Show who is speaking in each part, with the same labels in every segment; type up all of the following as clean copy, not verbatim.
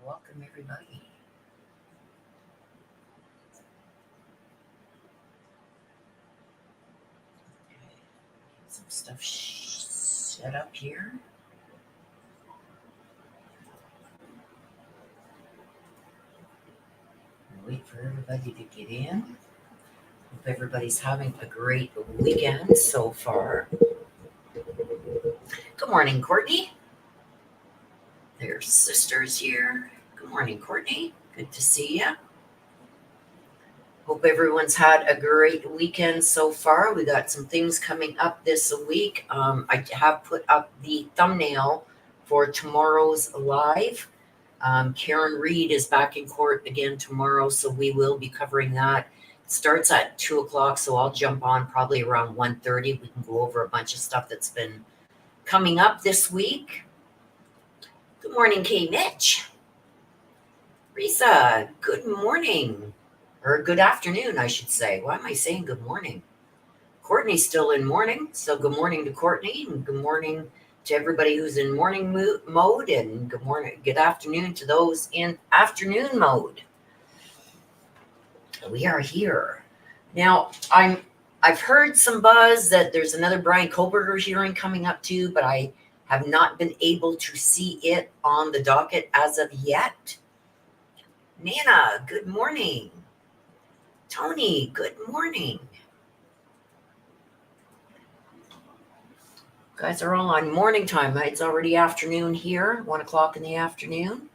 Speaker 1: welcome everybody. Some stuff set up here. Wait for everybody to get in. Hope everybody's having a great weekend so far. Good morning, Courtney. Their sister's here. Good morning, Courtney. Good to see you. Hope everyone's had a great weekend so far. We got some things coming up this week. I have put up the thumbnail for tomorrow's live. Karen Reed is back in court again tomorrow, so we will be covering that. It starts at 2 o'clock, so I'll jump on probably around 1:30. We can go over a bunch of stuff that's been coming up this week. Good morning, Kay Mitch. Risa, good morning. Or good afternoon, I should say. Why am I saying good morning? Courtney's still in morning, so good morning to Courtney, and good morning to everybody who's in morning mode, and good afternoon to those in afternoon mode. We are here. Now, I've heard some buzz that there's another Brian Koberger hearing coming up too, but I have not been able to see it on the docket as of yet. Nana, good morning. Tony, good morning. You guys are all on morning time. It's already afternoon here, 1 o'clock in the afternoon.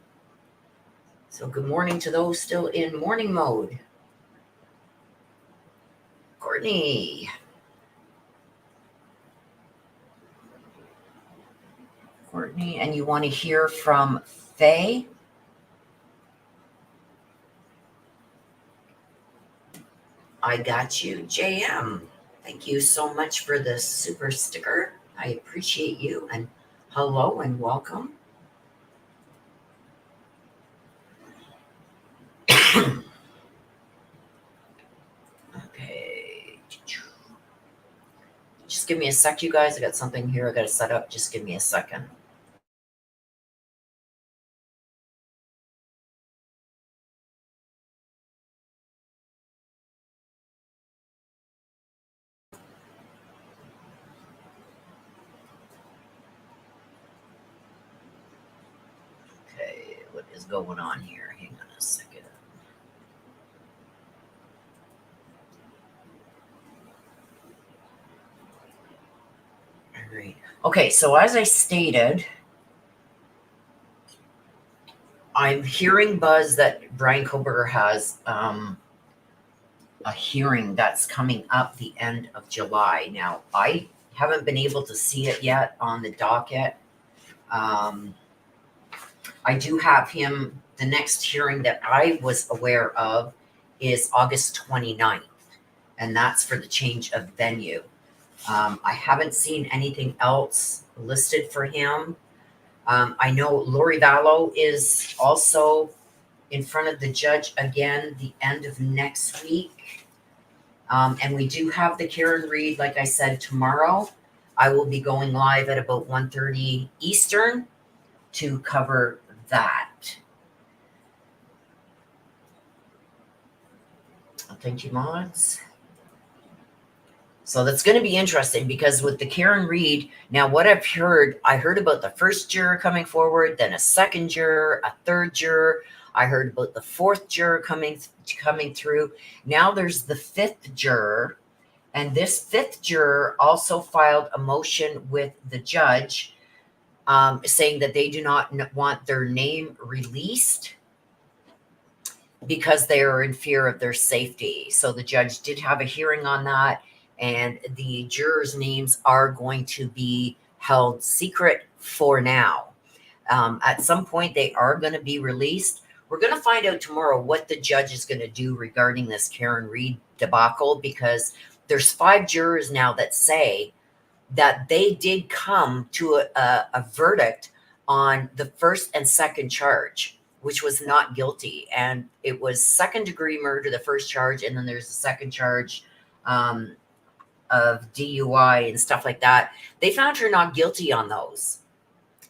Speaker 1: So good morning to those still in morning mode. Courtney. Courtney, and you want to hear from Faye? I got you, JM. Thank you so much for the super sticker. I appreciate you, and hello and welcome. Okay. Just give me a sec, you guys. I got something here I got to set up. Just give me a second. Okay, what is going on here? Hang on a second. All right. Okay, so as I stated, I'm hearing buzz that Brian Koberger has a hearing that's coming up the end of July. Now, I haven't been able to see it yet on the docket. I do have him, the next hearing that I was aware of is August 29th, and that's for the change of venue. I haven't seen anything else listed for him. I know Lori Vallow is also in front of the judge again the end of next week. And we do have the Karen Reed, like I said, tomorrow. I will be going live at about 1:30 Eastern to cover that. Thank you, mods. So that's going to be interesting because with the Karen Reed, now what I heard about the first juror coming forward, then a second juror, a third juror. I heard about the fourth juror coming through. Now there's the fifth juror, and this fifth juror also filed a motion with the judge saying that they do not want their name released because they are in fear of their safety. So the judge did have a hearing on that, and the jurors' names are going to be held secret for now. At some point, they are going to be released. We're going to find out tomorrow what the judge is going to do regarding this Karen Reed debacle, because there's 5 jurors now that say that they did come to a verdict on the first and second charge, which was not guilty. And it was second-degree murder, the first charge, and then there's the second charge of DUI and stuff like that. They found her not guilty on those.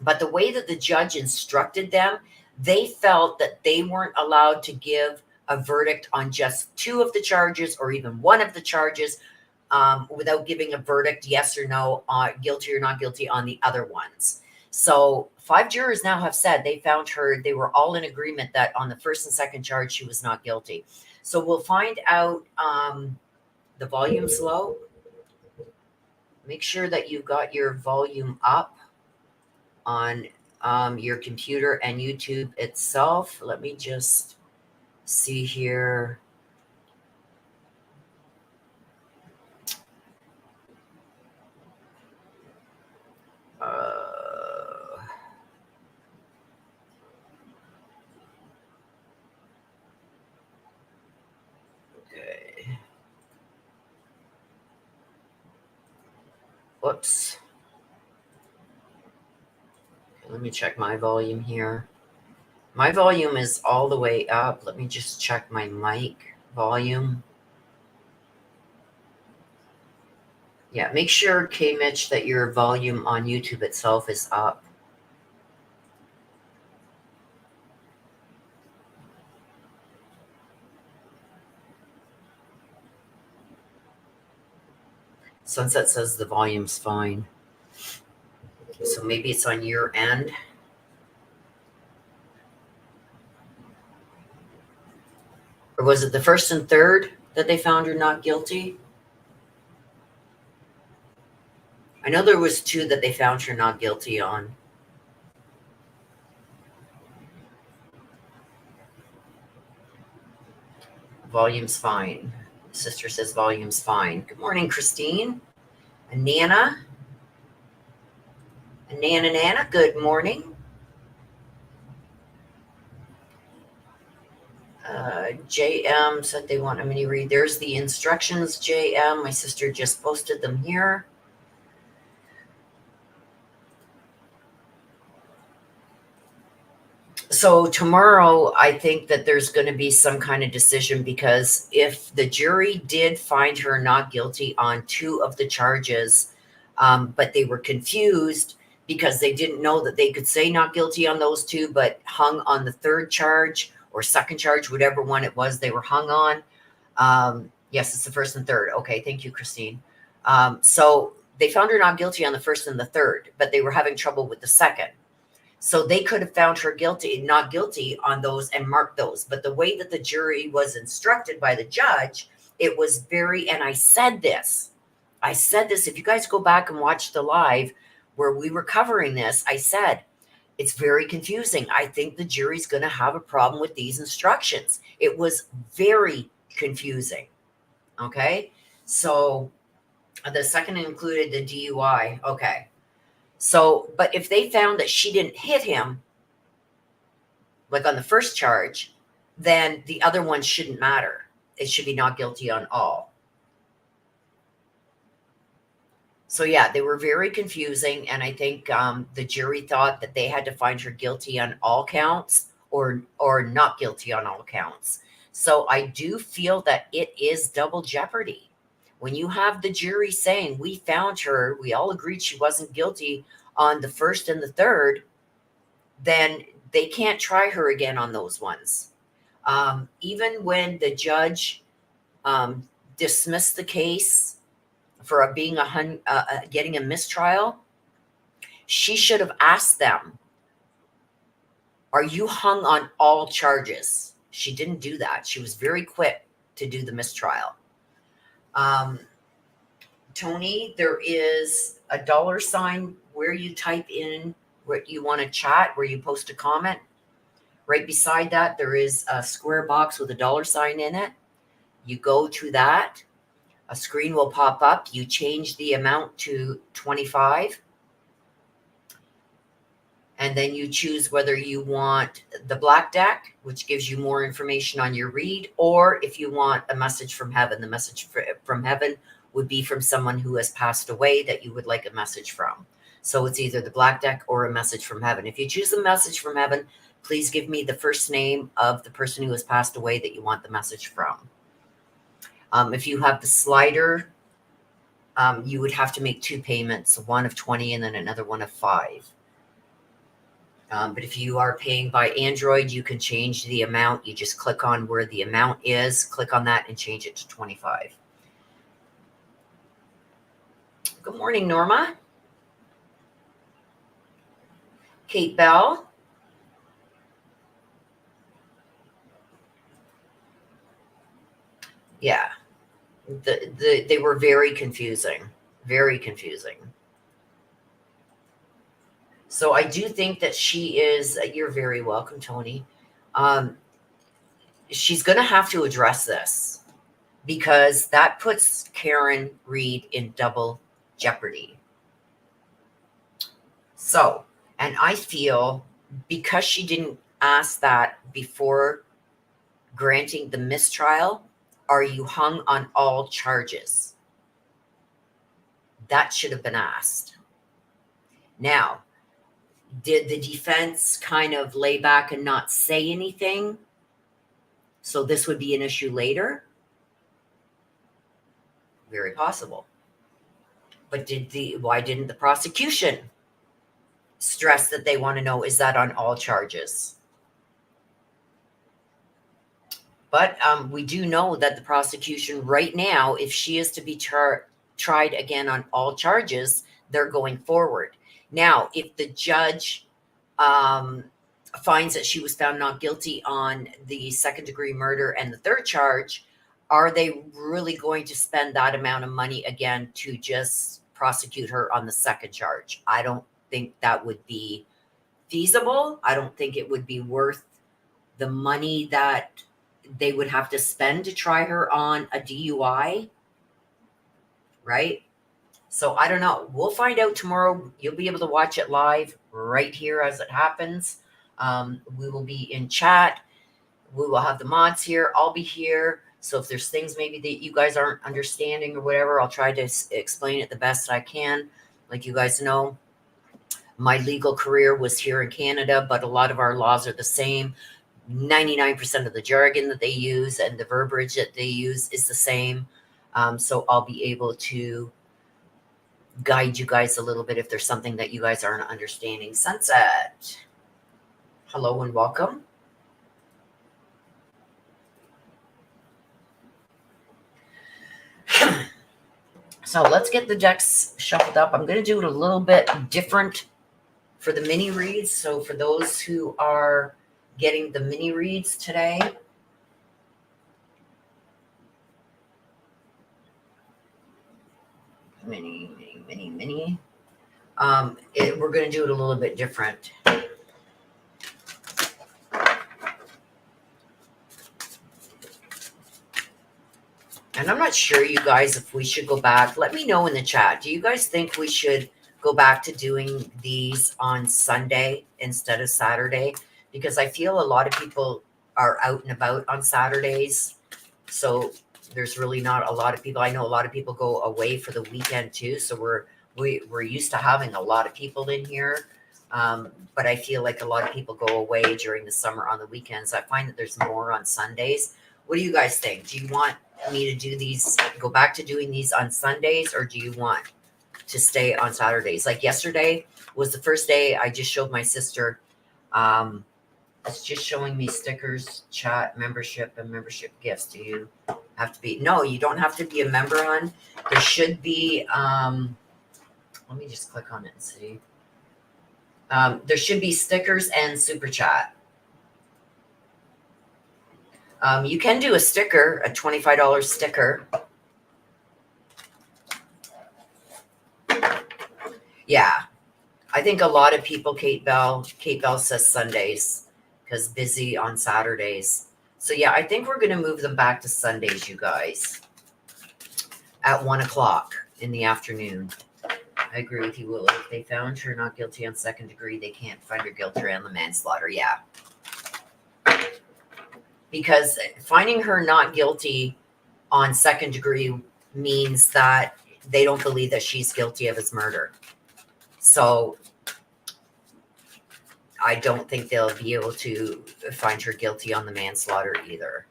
Speaker 1: But the way that the judge instructed them, They felt that they weren't allowed to give a verdict on just two of the charges or even one of the charges, without giving a verdict, yes or no, guilty or not guilty on the other ones. So 5 jurors now have said they found her, they were all in agreement that on the first and second charge, she was not guilty. So we'll find out. The volume's low. Make sure that you've got your volume up on your computer and YouTube itself. Let me just see here. Okay. Whoops. Let me check my volume here. My volume is all the way up. Let me just check my mic volume. Yeah, make sure, K-Mitch, that your volume on YouTube itself is up. Sunset says the volume's fine. So maybe it's on your end. Or was it the first and third that they found her not guilty? I know there was 2 that they found her not guilty on. Volume's fine. Sister says volume's fine. Good morning, Christine. Nana. Nana, good morning. JM said they want a mini read. There's the instructions, JM. My sister just posted them here. So tomorrow, I think that there's going to be some kind of decision, because if the jury did find her not guilty on 2 of the charges, but they were confused because they didn't know that they could say not guilty on those 2, but hung on the third charge or second charge, whatever one it was they were hung on. Yes, it's the first and third. Okay, thank you, Christine. So they found her not guilty on the first and the third, but they were having trouble with the second. So they could have found her not guilty on those and marked those. But the way that the jury was instructed by the judge, it was and I said this, if you guys go back and watch the live where we were covering this, I said, it's very confusing. I think the jury's going to have a problem with these instructions. It was very confusing. Okay. So the second included the DUI. Okay. So, but if they found that she didn't hit him, like on the first charge, then the other one shouldn't matter. It should be not guilty on all. So yeah, they were very confusing. And I think the jury thought that they had to find her guilty on all counts or not guilty on all counts. So I do feel that it is double jeopardy. When you have the jury saying, we found her, we all agreed she wasn't guilty on the first and the third, then they can't try her again on those ones. Even when the judge dismissed the case for being getting a mistrial, she should have asked them, are you hung on all charges? She didn't do that. She was very quick to do the mistrial. Tony, there is a $sign where you type in what you want to chat, where you post a comment. Right beside that, there is a square box with a $sign in it. You go to that. A screen will pop up. You change the amount to 25. And then you choose whether you want the black deck, which gives you more information on your read, or if you want a message from heaven. The message from heaven would be from someone who has passed away that you would like a message from. So it's either the black deck or a message from heaven. If you choose the message from heaven, please give me the first name of the person who has passed away that you want the message from. If you have the slider, you would have to make 2 payments, one of 20 and then another one of 5. But if you are paying by Android, you can change the amount. You just click on where the amount is, click on that and change it to 25. Good morning, Norma. Kate Bell. Yeah. They were very confusing. Very confusing. So I do think that she is, you're very welcome, Tony. She's going to have to address this because that puts Karen Read in double jeopardy. So, and I feel because she didn't ask that before granting the mistrial, are you hung on all charges? That should have been asked. Now, did the defense kind of lay back and not say anything? So this would be an issue later? Very possible. But why didn't the prosecution stress that they want to know, is that on all charges? But we do know that the prosecution right now, if she is to be tried again on all charges, they're going forward. Now, if the judge finds that she was found not guilty on the second-degree murder and the third charge, are they really going to spend that amount of money again to just prosecute her on the second charge? I don't think that would be feasible. I don't think it would be worth the money that they would have to spend to try her on a DUI, right? So I don't know. We'll find out tomorrow. You'll be able to watch it live right here as it happens. We will be in chat. We will have the mods here. I'll be here. So if there's things maybe that you guys aren't understanding or whatever, I'll try to explain it the best I can. Like you guys know, my legal career was here in Canada, but a lot of our laws are the same. 99% of the jargon that they use and the verbiage that they use is the same. So I'll be able to guide you guys a little bit if there's something that you guys aren't understanding. Sunset. Hello and welcome. So let's get the decks shuffled up. I'm going to do it a little bit different for the mini reads. So for those who are getting the mini reads today, mini. We're going to do it a little bit different. And I'm not sure, you guys, if we should go back. Let me know in the chat. Do you guys think we should go back to doing these on Sunday instead of Saturday? Because I feel a lot of people are out and about on Saturdays. So there's really not a lot of people. I know a lot of people go away for the weekend too. So we're used to having a lot of people in here. But I feel like a lot of people go away during the summer on the weekends. I find that there's more on Sundays. What do you guys think? Do you want me to do these, go back to doing these on Sundays, or do you want to stay on Saturdays? Like yesterday was the first day I just showed my sister. It's just showing me stickers, chat, membership, and membership gifts. Do you have to be? No, you don't have to be a member on. There should be, let me just click on it and see. There should be stickers and super chat. You can do a sticker, a $25 sticker. Yeah, I think a lot of people, Kate Bell says Sundays because busy on Saturdays. So yeah, I think we're going to move them back to Sundays, you guys, at 1 o'clock in the afternoon. I agree with you, Will. If they found her not guilty on second degree, they can't find her guilty on the manslaughter. Yeah. Because finding her not guilty on second degree means that they don't believe that she's guilty of his murder. So I don't think they'll be able to find her guilty on the manslaughter either.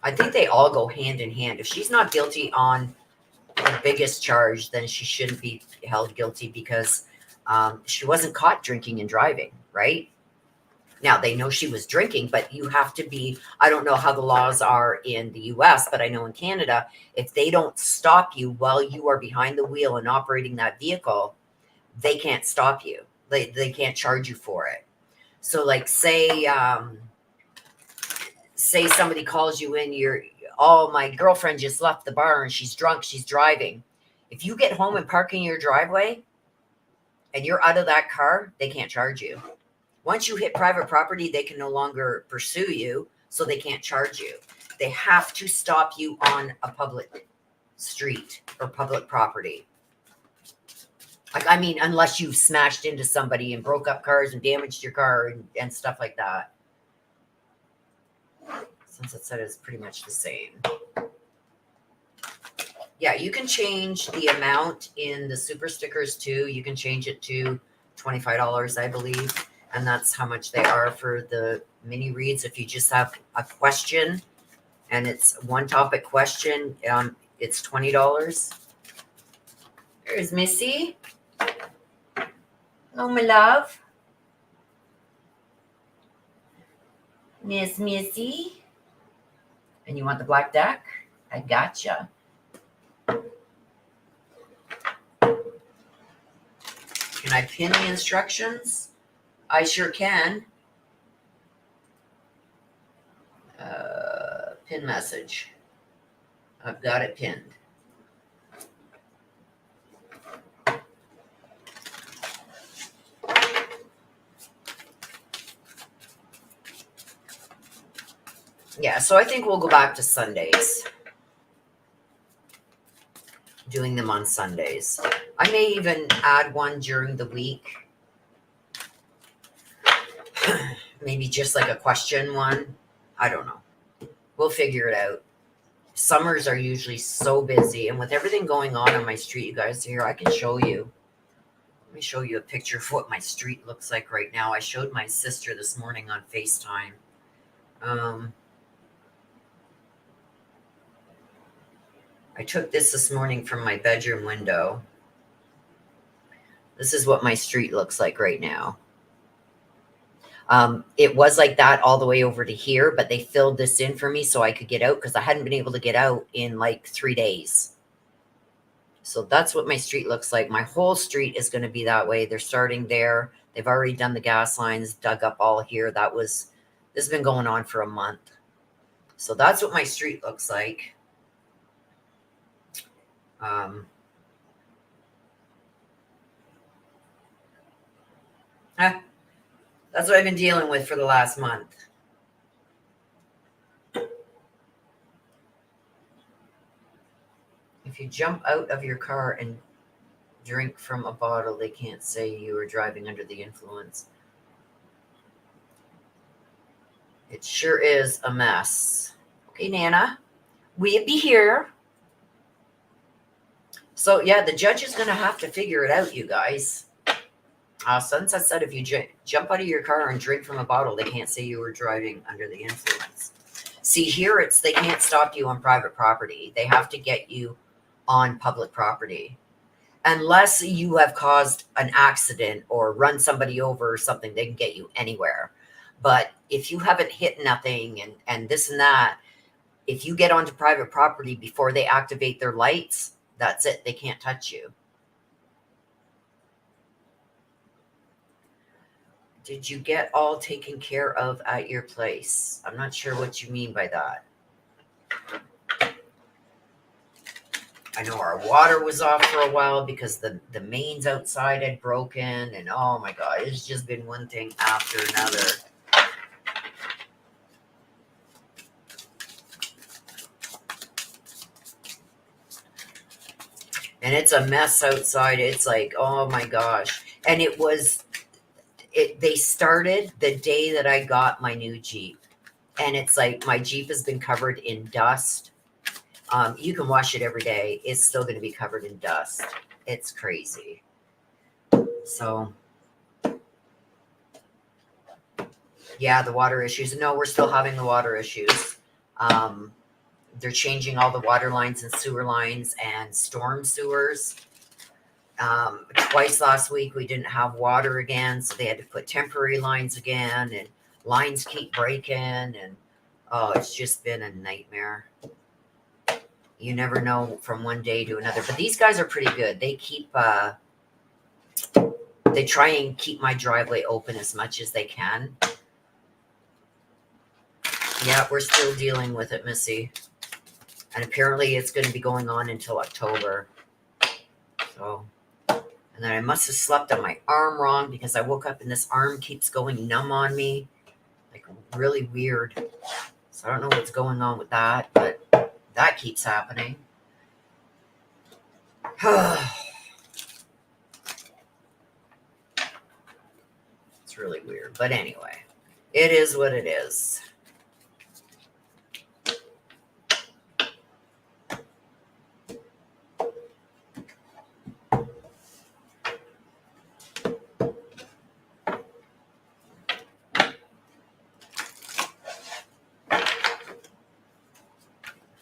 Speaker 1: I think they all go hand in hand. If she's not guilty on the biggest charge, then she shouldn't be held guilty because She wasn't caught drinking and driving, right? Now they know she was drinking, but you have to be, I don't know how the laws are in the US, but I know in Canada, if they don't stop you while you are behind the wheel and operating that vehicle, they can't stop you. They can't charge you for it. So like say somebody calls you in, oh, my girlfriend just left the bar and she's drunk, she's driving. If you get home and park in your driveway and you're out of that car, they can't charge you. Once you hit private property, they can no longer pursue you, so they can't charge you. They have to stop you on a public street or public property. Like, I mean, unless you've smashed into somebody and broke up cars and damaged your car and stuff like that. Since it said it's pretty much the same. Yeah, you can change the amount in the super stickers too. You can change it to $25, I believe. And that's how much they are for the mini reads. If you just have a question and it's one topic question, it's $20. There's Missy. Hello, my love. Miss Missy. And you want the black deck? I gotcha. Can I pin the instructions? I sure can. Pin message. I've got it pinned. Yeah, so I think we'll go back to Sundays. Doing them on Sundays. I may even add one during the week. Maybe just like a question one. I don't know. We'll figure it out. Summers are usually so busy. And with everything going on my street, you guys here, I can show you. Let me show you a picture of what my street looks like right now. I showed my sister this morning on FaceTime. I took this morning from my bedroom window. This is what my street looks like right now. It was like that all the way over to here, but they filled this in for me so I could get out because I hadn't been able to get out in like 3 days. So that's what my street looks like. My whole street is going to be that way. They're starting there. They've already done the gas lines, dug up all here. This has been going on for a month. So that's what my street looks like. That's what I've been dealing with for the last month. If you jump out of your car and drink from a bottle, they can't say you were driving under the influence. It sure is a mess. Okay, Nana, we'll be here. So, yeah, the judge is going to have to figure it out, you guys. Sunset said if you jump out of your car and drink from a bottle, they can't say you were driving under the influence. See, here they can't stop you on private property. They have to get you on public property. Unless you have caused an accident or run somebody over or something, they can get you anywhere. But if you haven't hit nothing and this and that, if you get onto private property before they activate their lights, that's it. They can't touch you. Did you get all taken care of at your place? I'm not sure what you mean by that. I know our water was off for a while because the mains outside had broken. And oh my God, it's just been one thing after another. And it's a mess outside. It's like, oh my gosh. And they started the day that I got my new Jeep. And it's like my Jeep has been covered in dust. You can wash it every day. It's still going to be covered in dust. It's crazy. So, yeah, the water issues. No, we're still having the water issues. They're changing all the water lines and sewer lines and storm sewers. Twice last week we didn't have water again, so they had to put temporary lines again, and lines keep breaking, and oh, it's just been a nightmare. You never know from one day to another. But these guys are pretty good. They try and keep my driveway open as much as they can. Yeah, we're still dealing with it, Missy. And apparently it's going to be going on until October. So, and then I must have slept on my arm wrong because I woke up and this arm keeps going numb on me. Like really weird. So I don't know what's going on with that, but that keeps happening. It's really weird. But anyway, it is what it is.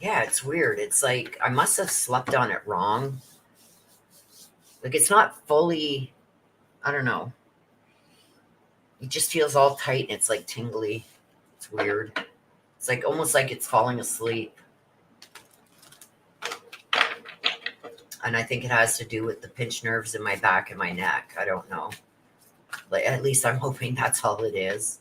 Speaker 1: Yeah, it's weird. It's like I must have slept on it wrong. Like it's not fully, I don't know. It just feels all tight and it's like tingly. It's weird. It's like almost like it's falling asleep. And I think it has to do with the pinched nerves in my back and my neck. I don't know. Like at least I'm hoping that's all it is.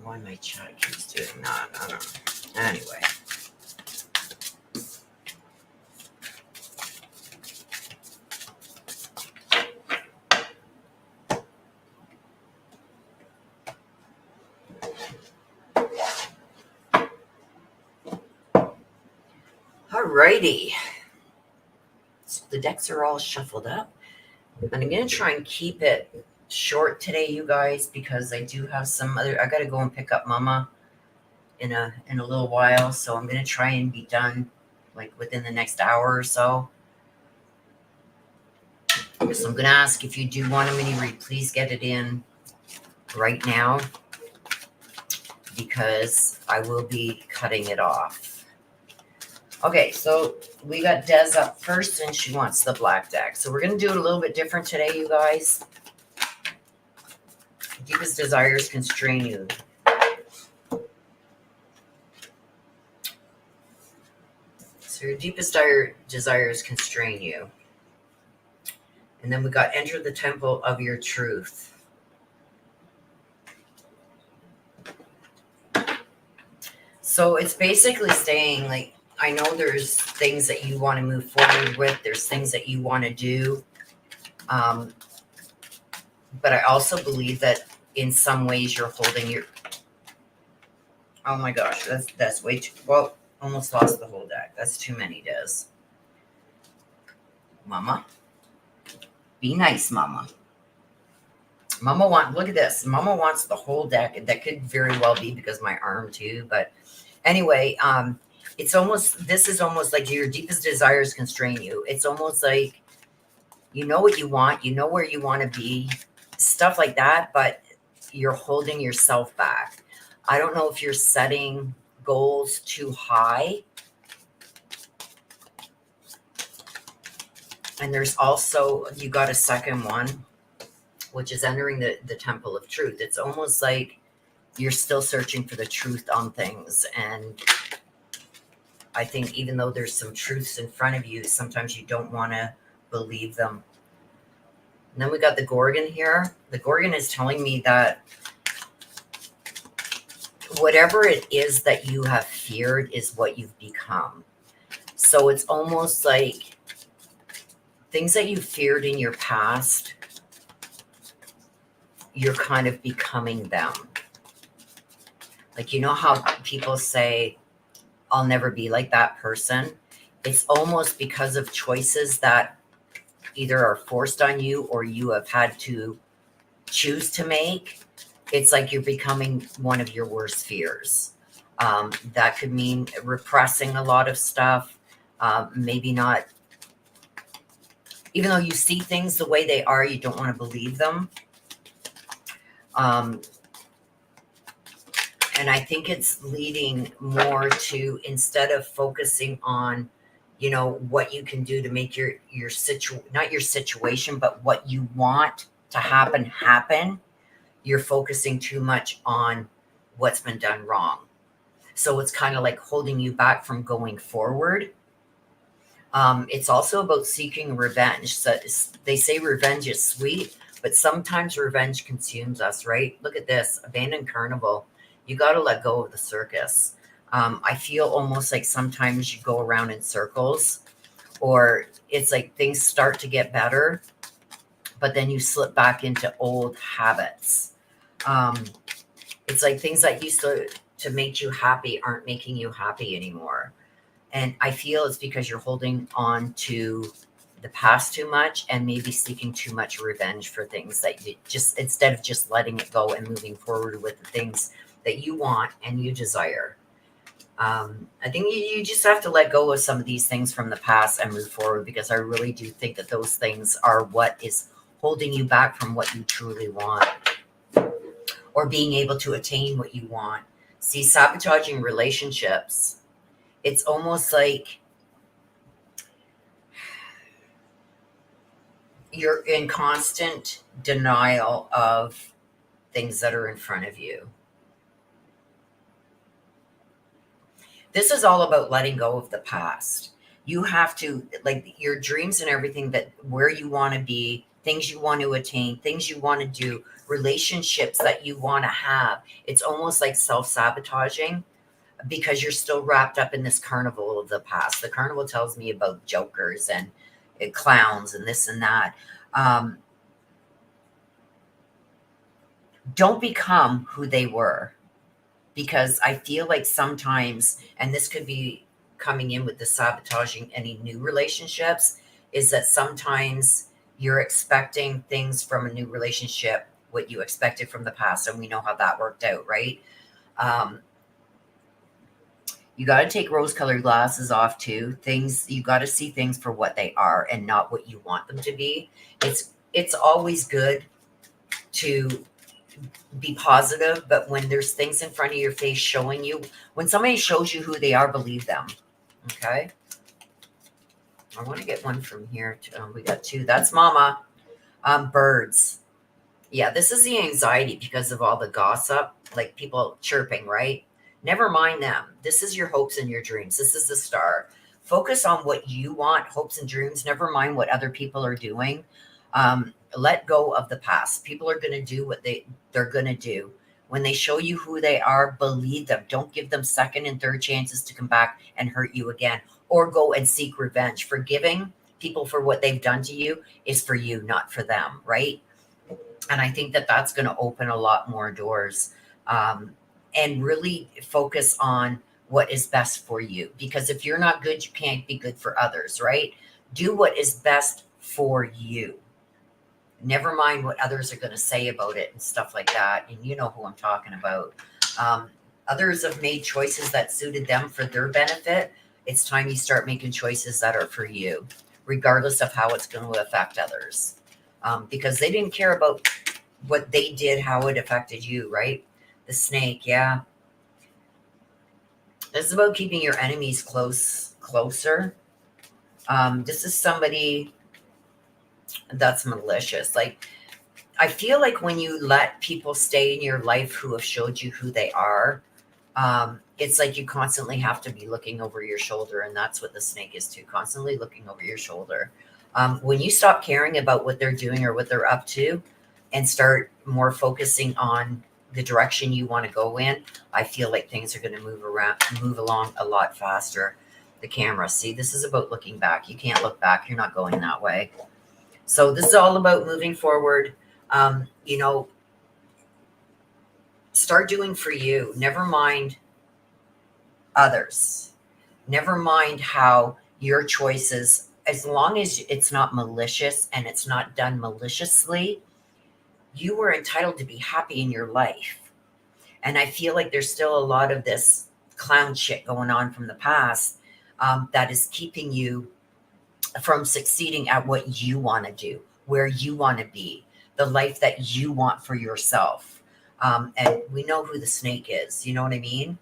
Speaker 1: Why my chat keeps doing that. I don't know. Anyway. Alrighty. So the decks are all shuffled up. And I'm going to try and keep it short today, you guys, because I do have some other, I got to go and pick up Mama in a little while. So I'm going to try and be done like within the next hour or so. So I'm going to ask if you do want a mini read, please get it in right now because I will be cutting it off. Okay, so we got Des up first and she wants the black deck. So we're going to do it a little bit different today, you guys. Deepest desires constrain you. So your deepest desires constrain you. And then we got enter the temple of your truth. So it's basically saying, like, I know there's things that you want to move forward with. There's things that you want to do. But I also believe that in some ways you're holding your... Oh my gosh, that's way too... Well, almost lost the whole deck. That's too many, Des. Mama. Be nice, Mama. Look at this. Mama wants the whole deck. That could very well be because my arm too. But anyway, this is almost like your deepest desires constrain you. It's almost like you know what you want, you know where you want to be, stuff like that, but you're holding yourself back. I don't know if you're setting goals too high. And there's also, you got a second one, which is entering the temple of truth. It's almost like you're still searching for the truth on things. And I think even though there's some truths in front of you, sometimes you don't want to believe them. And then we got the Gorgon here. The Gorgon is telling me that whatever it is that you have feared is what you've become. So it's almost like things that you feared in your past, you're kind of becoming them. Like, you know how people say, I'll never be like that person? It's almost because of choices that either are forced on you or you have had to choose to make. It's like you're becoming one of your worst fears. That could mean repressing a lot of stuff. Maybe not, even though you see things the way they are, you don't want to believe them. And I think it's leading more to, instead of focusing on, you know, what you can do to make your not your situation, but what you want to happen, you're focusing too much on what's been done wrong. So it's kind of like holding you back from going forward. It's also about seeking revenge. So they say revenge is sweet, but sometimes revenge consumes us, right? Look at this abandoned carnival. You got to let go of the circus. I feel almost like sometimes you go around in circles, or it's like things start to get better, but then you slip back into old habits. It's like things that used to make you happy aren't making you happy anymore. And I feel it's because you're holding on to the past too much and maybe seeking too much revenge for things that you just, instead of just letting it go and moving forward with the things that you want and you desire. I think you just have to let go of some of these things from the past and move forward, because I really do think that those things are what is holding you back from what you truly want, or being able to attain what you want. See, sabotaging relationships, it's almost like you're in constant denial of things that are in front of you. This is all about letting go of the past. You have to, like, your dreams and everything, that where you want to be, things you want to attain, things you want to do, relationships that you want to have. It's almost like self-sabotaging, because you're still wrapped up in this carnival of the past. The carnival tells me about jokers and clowns and this and that. Don't become who they were, because I feel like sometimes, and this could be coming in with the sabotaging any new relationships, is that sometimes you're expecting things from a new relationship, what you expected from the past, and we know how that worked out, right? You got to take rose-colored glasses off too. Things, you got to see things for what they are and not what you want them to be. It's always good to be positive, but when there's things in front of your face showing you, when somebody shows you who they are, believe them. Okay. I want to get one from here too. We got two. That's mama. Birds. Yeah, this is the anxiety because of all the gossip, like people chirping, right? Never mind them. This is your hopes and your dreams. This is the star. Focus on what you want, hopes and dreams. Never mind what other people are doing. Let go of the past. People are going to do what they're going to do. When they show you who they are, believe them. Don't give them second and third chances to come back and hurt you again, or go and seek revenge. Forgiving people for what they've done to you is for you, not for them, right? And I think that that's going to open a lot more doors, and really focus on what is best for you. Because if you're not good, you can't be good for others, right? Do what is best for you. Never mind what others are going to say about it and stuff like that. And you know who I'm talking about. Others have made choices that suited them for their benefit. It's time you start making choices that are for you, regardless of how it's going to affect others. Because they didn't care about what they did, how it affected you, right? The snake, yeah. It's about keeping your enemies closer. This is somebody that's malicious. Like, I feel like when you let people stay in your life who have showed you who they are, it's like you constantly have to be looking over your shoulder. And that's what the snake is too, constantly looking over your shoulder. When you stop caring about what they're doing or what they're up to, and start more focusing on the direction you want to go in, I feel like things are going to move along a lot faster. The camera, see, this is about looking back. You can't look back. You're not going that way. So this is all about moving forward. Start doing for you. Never mind others. Never mind how your choices, as long as it's not malicious and it's not done maliciously, you were entitled to be happy in your life. And I feel like there's still a lot of this clown shit going on from the past that is keeping you from succeeding at what you want to do, where you want to be, the life that you want for yourself. And we know who the snake is. You know what I mean?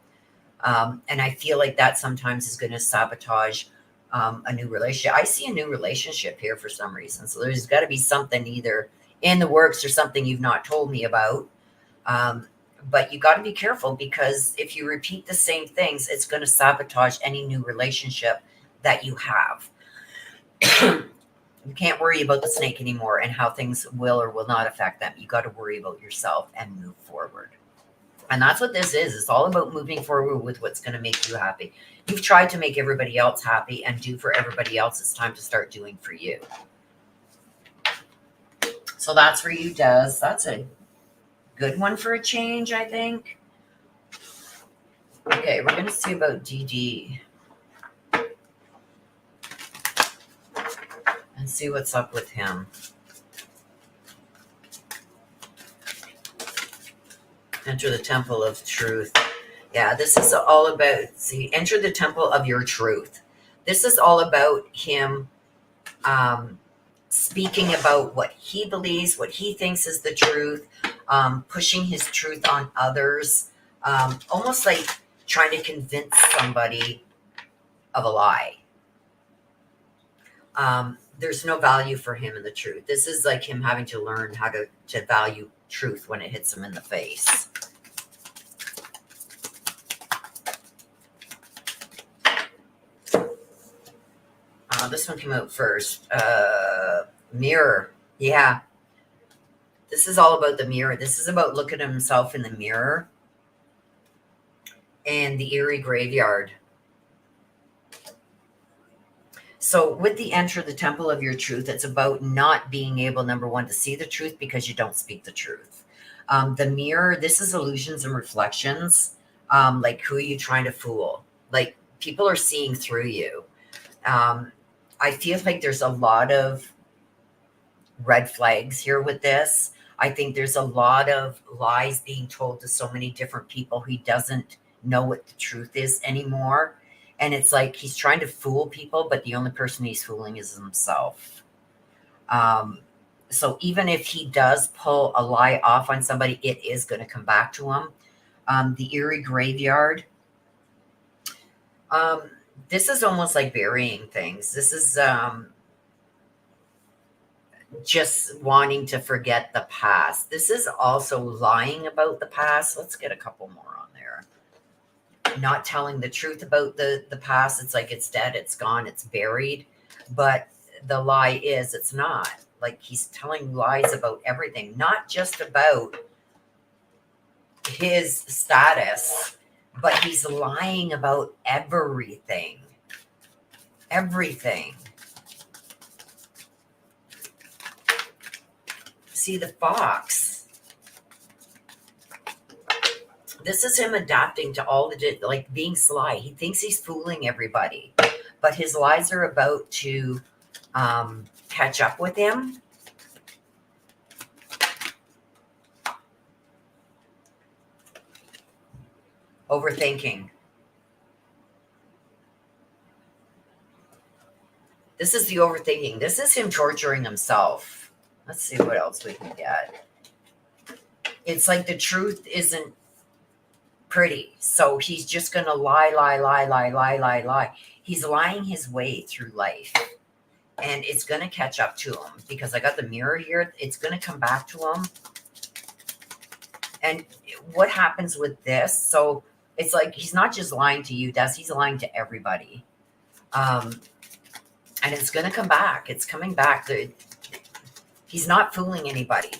Speaker 1: And I feel like that sometimes is going to sabotage a new relationship. I see a new relationship here for some reason. So there's got to be something either in the works or something you've not told me about. But you got to be careful, because if you repeat the same things, it's going to sabotage any new relationship that you have. You can't worry about the snake anymore and how things will or will not affect them. You got to worry about yourself and move forward. And that's what this is. It's all about moving forward with what's going to make you happy. You've tried to make everybody else happy and do for everybody else. It's time to start doing for you. So that's for you, Des. That's a good one for a change, I think. Okay, we're going to see about DD. And see what's up with him. Enter the temple of truth. Yeah, this is all about, see, enter the temple of your truth. This is all about him speaking about what he believes, what he thinks is the truth, pushing his truth on others, almost like trying to convince somebody of a lie. There's no value for him in the truth. This is like him having to learn how to value truth when it hits him in the face. This one came out first. Mirror. Yeah. This is all about the mirror. This is about looking at himself in the mirror. And the eerie graveyard. So with the enter the temple of your truth, it's about not being able, number one, to see the truth because you don't speak the truth. The mirror, this is illusions and reflections. Like, who are you trying to fool? Like, people are seeing through you. I feel like there's a lot of red flags here with this. I think there's a lot of lies being told to so many different people. He doesn't know what the truth is anymore. And it's like he's trying to fool people, but the only person he's fooling is himself. So even if he does pull a lie off on somebody, it is going to come back to him. The eerie graveyard. This is almost like burying things. This is just wanting to forget the past. This is also lying about the past. Let's get a couple more on there. Not telling the truth about the past. It's like it's dead, it's gone, it's buried. But the lie is it's not. Like, he's telling lies about everything, not just about his status, but he's lying about everything. Everything. See the fox. This is him adapting to all the, like, being sly. He thinks he's fooling everybody, but his lies are about to catch up with him. Overthinking. This is the overthinking. This is him torturing himself. Let's see what else we can get. It's like the truth isn't pretty. So he's just going to lie. He's lying his way through life. And it's going to catch up to him because I got the mirror here. It's going to come back to him. And what happens with this? So it's like he's not just lying to you, Des. He's lying to everybody. And it's going to come back. It's coming back. He's not fooling anybody.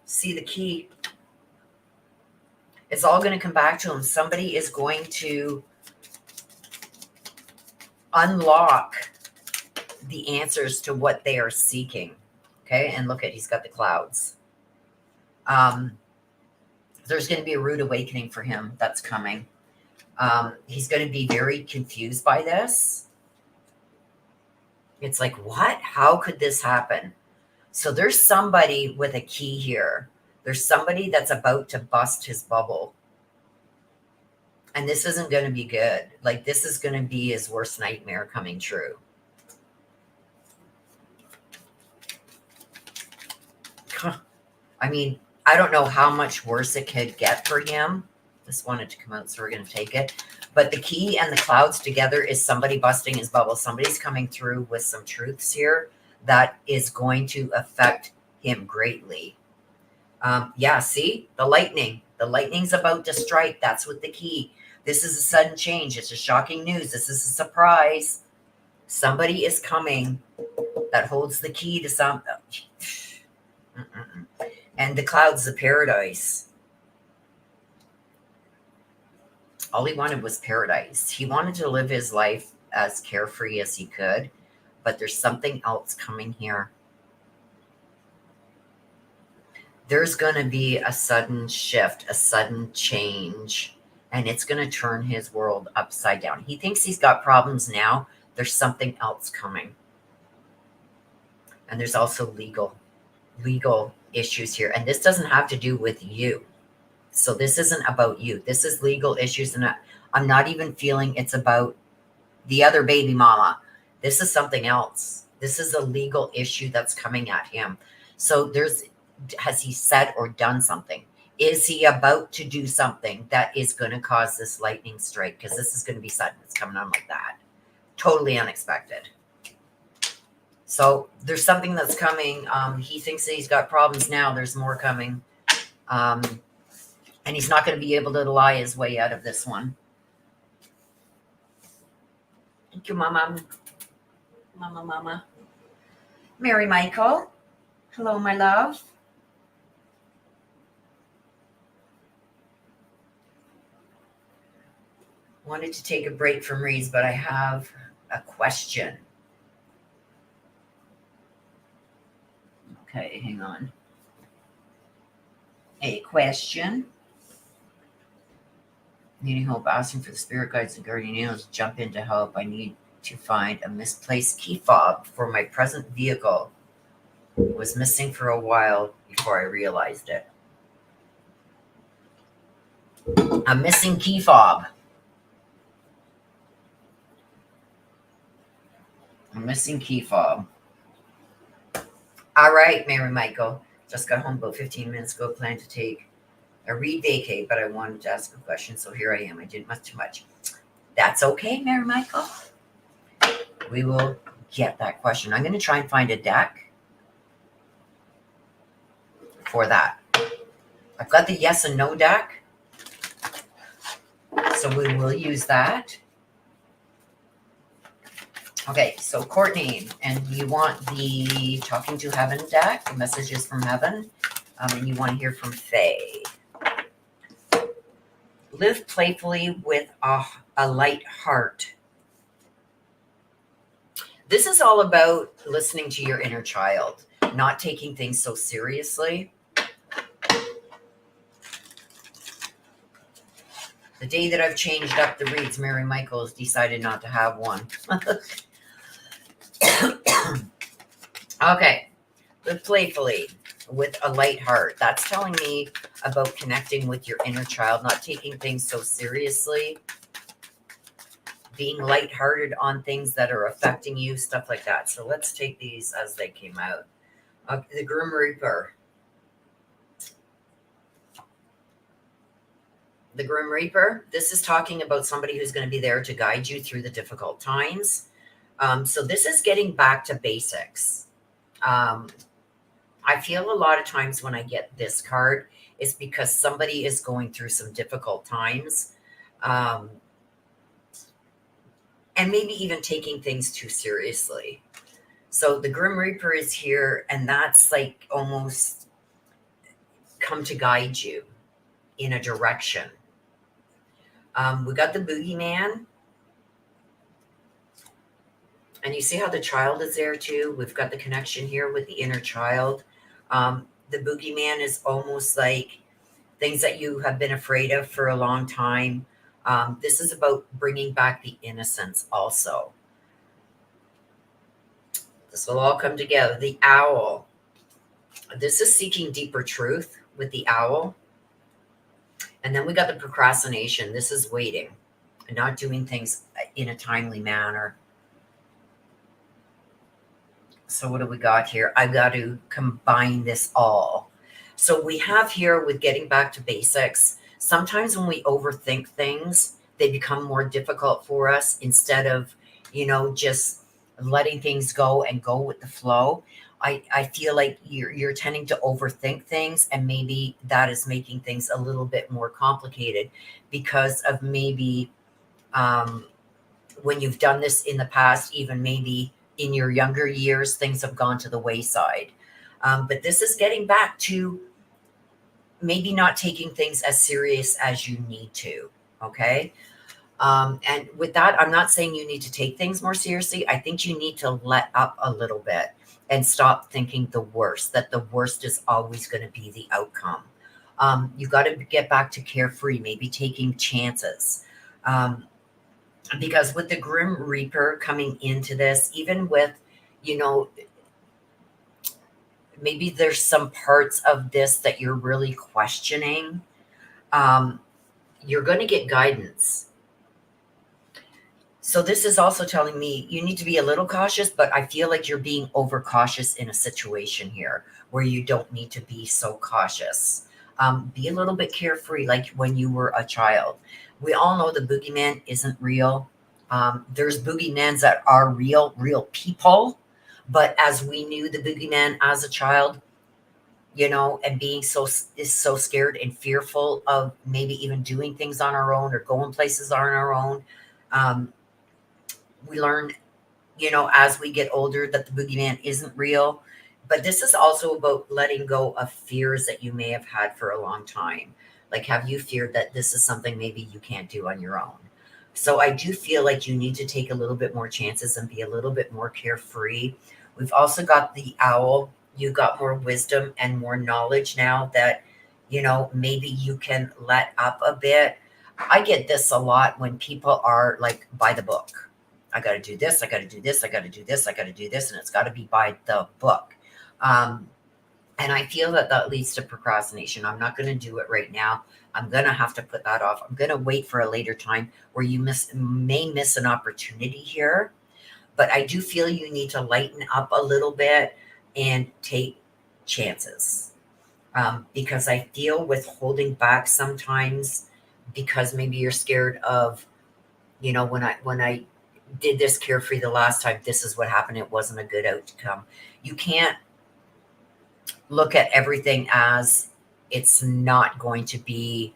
Speaker 1: See the key. It's all going to come back to him. Somebody is going to unlock the answers to what they are seeking. Okay, and look at, he's got the clouds. There's going to be a rude awakening for him that's coming. He's going to be very confused by this. It's like, what? How could this happen? So there's somebody with a key here There's somebody that's about to bust his bubble. And this isn't going to be good. Like, this is going to be his worst nightmare coming true. I mean, I don't know how much worse it could get for him. This wanted to come out, so we're going to take it. But the key and the clouds together is somebody busting his bubble. Somebody's coming through with some truths here that is going to affect him greatly. Yeah, see? The lightning. The lightning's about to strike. That's what the key. This is a sudden change. It's a shocking news. This is a surprise. Somebody is coming that holds the key to something. And the clouds of paradise. All he wanted was paradise. He wanted to live his life as carefree as he could, but there's something else coming here. There's going to be a sudden shift, a sudden change, and it's going to turn his world upside down. He thinks he's got problems now. There's something else coming. And there's also legal issues here. And this doesn't have to do with you. So this isn't about you. This is legal issues. And I'm not even feeling it's about the other baby mama. This is something else. This is a legal issue that's coming at him. So has he said or done something? Is he about to do something that is going to cause this lightning strike? Because this is going to be sudden. It's coming on like that. Totally unexpected. So there's something that's coming. He thinks that he's got problems now. There's more coming. And he's not going to be able to lie his way out of this one. Thank you, Mama. Mama. Mary Michael. Hello, my love. Wanted to take a break from reads, but I have a question. Okay, hang on. A question. Needing help, asking for the spirit guides and guardian angels. Jump in to help. I need to find a misplaced key fob for my present vehicle. It was missing for a while before I realized it. A missing key fob. A missing key fob. All right, Mary Michael. Just got home about 15 minutes ago. Plan to take a read vacay, but I wanted to ask a question, so here I am. I didn't much too much. That's okay, Mary Michael. We will get that question. I'm going to try and find a deck for that. I've got the yes and no deck, so we will use that. Okay, so Courtney, and you want the Talking to Heaven deck, the messages from heaven, and you want to hear from Faye. Live playfully with a light heart. This is all about listening to your inner child, not taking things so seriously. The day that I've changed up the reads, Mary Michael has decided not to have one. Okay, live playfully with a light heart. That's telling me about connecting with your inner child, not taking things so seriously, being lighthearted on things that are affecting you, stuff like that. So let's take these as they came out. The Grim Reaper. The Grim Reaper, this is talking about somebody who's going to be there to guide you through the difficult times. So this is getting back to basics. I feel a lot of times when I get this card, it's because somebody is going through some difficult times. And maybe even taking things too seriously. So the Grim Reaper is here, and that's like almost come to guide you in a direction. We got the Boogeyman. And you see how the child is there too? We've got the connection here with the inner child. The Boogeyman is almost like things that you have been afraid of for a long time. This is about bringing back the innocence also. This will all come together. The Owl. This is seeking deeper truth. with the owl. And then we got the procrastination. This is waiting and not doing things in a timely manner. So what do we got here? I've got to combine this all. So we have here with getting back to basics. Sometimes when we overthink things, they become more difficult for us instead of, just letting things go and go with the flow. I feel like you're tending to overthink things, and maybe that is making things a little bit more complicated because of maybe when you've done this in the past, even maybe in your younger years, things have gone to the wayside. But this is getting back to maybe not taking things as serious as you need to. Okay. And with that, I'm not saying you need to take things more seriously. I think you need to let up a little bit and stop thinking the worst, that the worst is always going to be the outcome. You got to get back to carefree, maybe taking chances. Because with the Grim Reaper coming into this, even with, maybe there's some parts of this that you're really questioning, you're going to get guidance. So this is also telling me you need to be a little cautious, but I feel like you're being overcautious in a situation here where you don't need to be so cautious. Be a little bit carefree, like when you were a child. We all know the boogeyman isn't real. There's boogeymans that are real people. But as we knew the boogeyman as a child, and being so scared and fearful of maybe even doing things on our own or going places on our own. We learn, as we get older that the boogeyman isn't real. But this is also about letting go of fears that you may have had for a long time. Like, have you feared that this is something maybe you can't do on your own? So I do feel like you need to take a little bit more chances and be a little bit more carefree. We've also got the owl. You got more wisdom and more knowledge now that, maybe you can let up a bit. I get this a lot when people are like by the book. I got to do this. I got to do this. I got to do this. I got to do this. And it's got to be by the book. And I feel that leads to procrastination. I'm not going to do it right now. I'm going to have to put that off. I'm going to wait for a later time where you may miss an opportunity here. But I do feel you need to lighten up a little bit and take chances. Because I feel with holding back sometimes, because maybe you're scared of, when I did this carefree the last time, this is what happened. It wasn't a good outcome. You can't look at everything as it's not going to be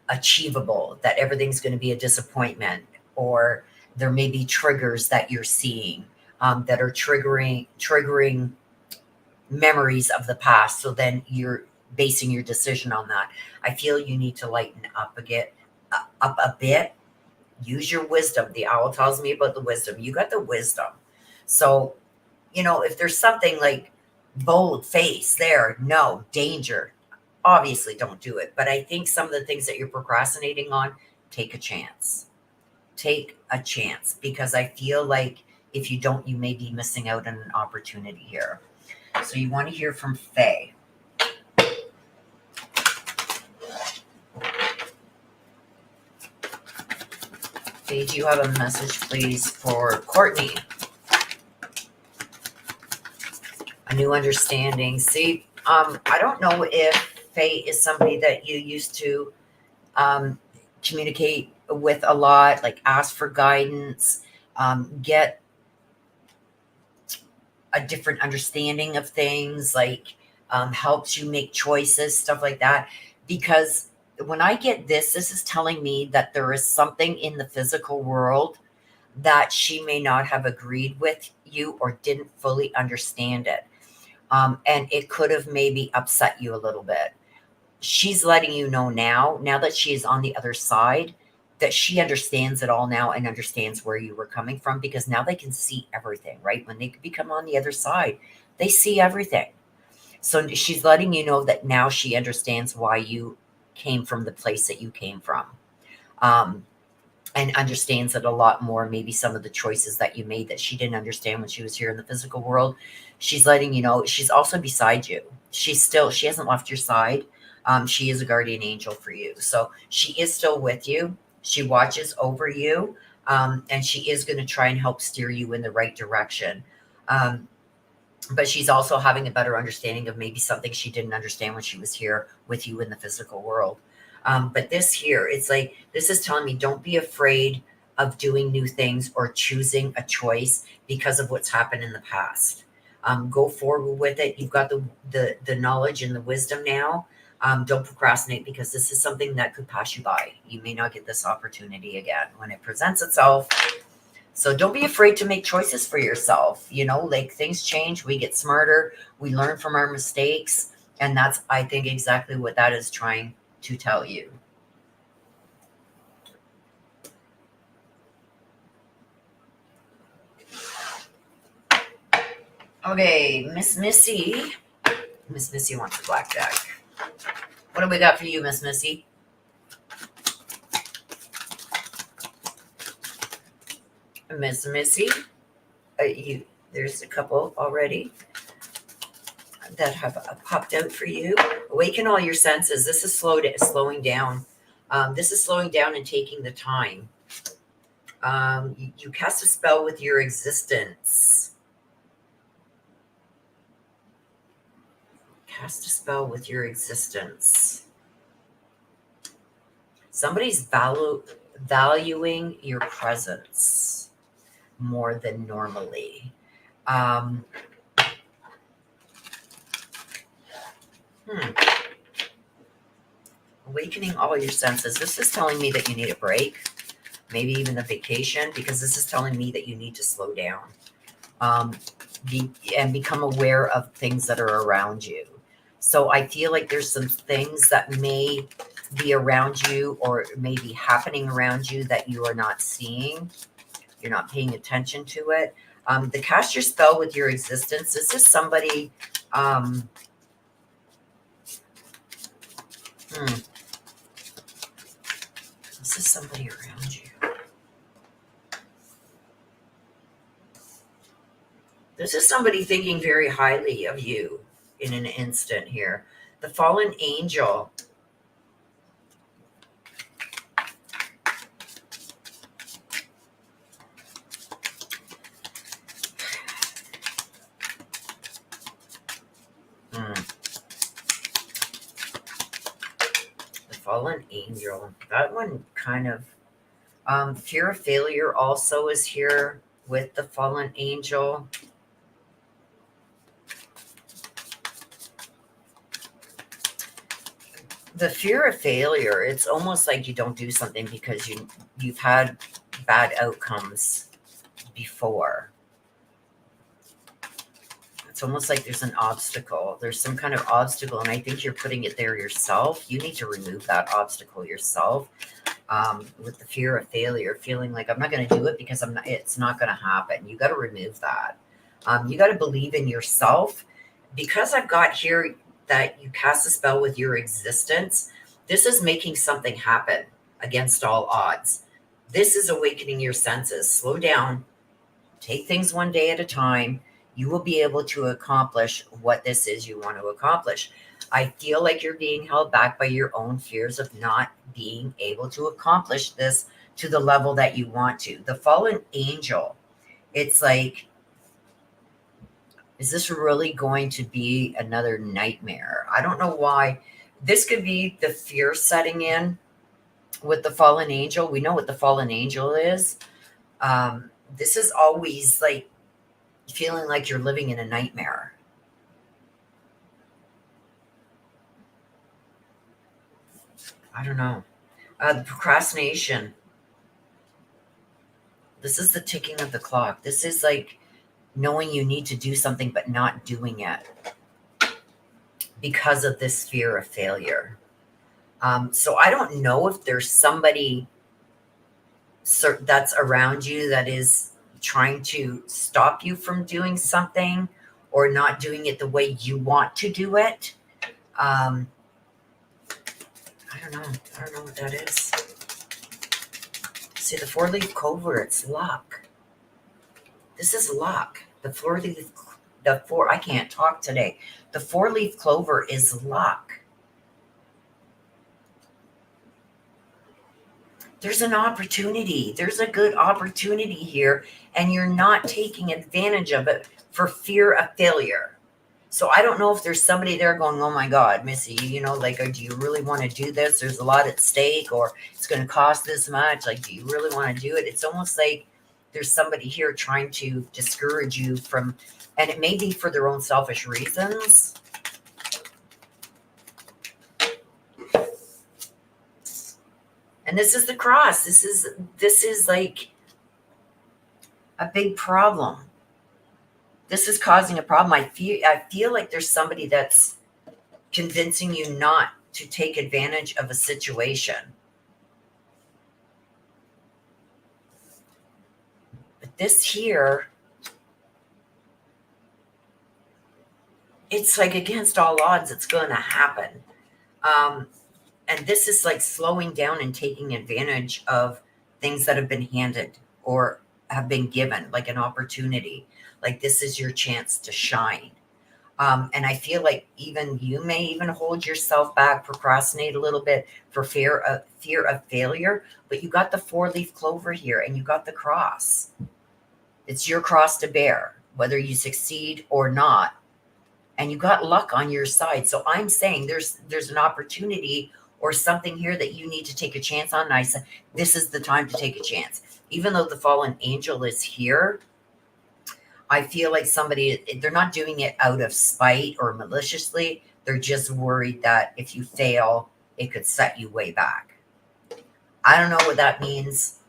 Speaker 1: achievable, that everything's going to be a disappointment, or there may be triggers that you're seeing that are triggering memories of the past. So then you're basing your decision on that. I feel you need to lighten up a bit. Use your wisdom. The owl tells me about the wisdom. You got the wisdom. So, if there's something like bold face there, no, danger, obviously don't do it. But I think some of the things that you're procrastinating on, take a chance. Take a chance, because I feel like if you don't, you may be missing out on an opportunity here. So you want to hear from Faye. Faye, do you have a message, please, for Courtney? A new understanding. See, I don't know if Faye is somebody that you used to communicate with a lot, like ask for guidance, get a different understanding of things, like helps you make choices, stuff like that. Because when I get this is telling me that there is something in the physical world that she may not have agreed with you or didn't fully understand it. And it could have maybe upset you a little bit. She's letting you know now that she is on the other side, that she understands it all now and understands where you were coming from, because now they can see everything, right? When they become on the other side, they see everything. So she's letting you know that now she understands why you came from the place that you came from. and understands it a lot more. Maybe some of the choices that you made that she didn't understand when she was here in the physical world, she's letting you know. She's also beside you. She hasn't left your side. She is a guardian angel for you. So she is still with you. She watches over you. And she is going to try and help steer you in the right direction. But she's also having a better understanding of maybe something she didn't understand when she was here with you in the physical world. But this here, it's like, this is telling me don't be afraid of doing new things or choosing a choice because of what's happened in the past. Go forward with it. You've got the knowledge and the wisdom now. Don't procrastinate, because this is something that could pass you by. You may not get this opportunity again when it presents itself. So don't be afraid to make choices for yourself. Like, things change. We get smarter. We learn from our mistakes. And that's, I think, exactly what that is trying to tell you. Okay, Miss Missy. Miss Missy wants a black deck. What do we got for you, Miss Missy? Miss Missy, there's a couple already that have popped out for you. Awaken all your senses. This is slowing down. This is slowing down and taking the time. You cast a spell with your existence. Cast a spell with your existence. Somebody's valuing your presence more than normally. Awakening all your senses. This is telling me that you need a break, maybe even a vacation, because this is telling me that you need to slow down and become aware of things that are around you. So I feel like there's some things that may be around you or may be happening around you that you are not seeing. You're not paying attention to it. The cast your spell with your existence. This is somebody. This is somebody around you. This is somebody thinking very highly of you in an instant here. The fallen angel. Fallen angel. That one kind of fear of failure also is here with the fallen angel. The fear of failure, it's almost like you don't do something because you've had bad outcomes before. It's almost like there's an obstacle. There's some kind of obstacle, and I think you're putting it there yourself. You need to remove that obstacle yourself. With the fear of failure, feeling like I'm not going to do it because it's not going to happen. You got to remove that. You got to believe in yourself. Because I've got here that you cast a spell with your existence, this is making something happen against all odds. This is awakening your senses. Slow down. Take things one day at a time. You will be able to accomplish what this is you want to accomplish. I feel like you're being held back by your own fears of not being able to accomplish this to the level that you want to. The fallen angel, it's like, is this really going to be another nightmare? I don't know why. This could be the fear setting in with the fallen angel. We know what the fallen angel is. This is always like feeling like you're living in a nightmare. I don't know. The procrastination. This is the ticking of the clock. This is like knowing you need to do something but not doing it because of this fear of failure. So I don't know if there's somebody that's around you that is trying to stop you from doing something or not doing it the way you want to do it. I don't know. I don't know what that is. See, the four-leaf clover, it's luck. This is luck. I can't talk today. The four-leaf clover is luck. There's an opportunity. There's a good opportunity here, and you're not taking advantage of it for fear of failure. So I don't know if there's somebody there going, oh my God, Missy, like, do you really want to do this? There's a lot at stake, or it's going to cost this much. Like, do you really want to do it? It's almost like there's somebody here trying to discourage you from, and it may be for their own selfish reasons. And this is the cross. This is like a big problem. This is causing a problem. I feel like there's somebody that's convincing you not to take advantage of a situation. But this here, it's like against all odds, it's going to happen. And this is like slowing down and taking advantage of things that have been handed or have been given, like an opportunity. Like, this is your chance to shine. And I feel like even you may even hold yourself back, procrastinate a little bit for fear of failure. But you got the four-leaf clover here, and you got the cross. It's your cross to bear, whether you succeed or not. And you got luck on your side. So I'm saying there's an opportunity or something here that you need to take a chance on. And I said, this is the time to take a chance. Even though the fallen angel is here, I feel like they're not doing it out of spite or maliciously. They're just worried that if you fail, it could set you way back. I don't know what that means.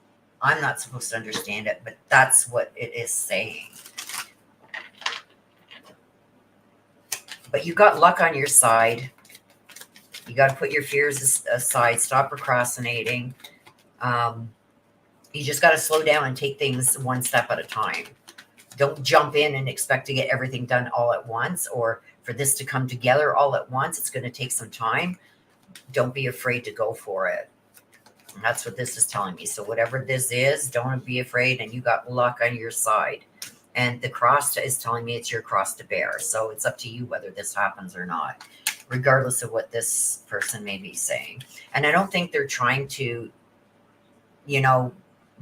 Speaker 1: I'm not supposed to understand it, but that's what it is saying. But you got luck on your side. You got to put your fears aside. Stop procrastinating. You just got to slow down and take things one step at a time. Don't jump in and expect to get everything done all at once, or for this to come together all at once. It's going to take some time. Don't be afraid to go for it. And that's what this is telling me. So whatever this is, don't be afraid, and you got luck on your side. And the cross is telling me it's your cross to bear. So it's up to you whether this happens or not, regardless of what this person may be saying. And I don't think they're trying to,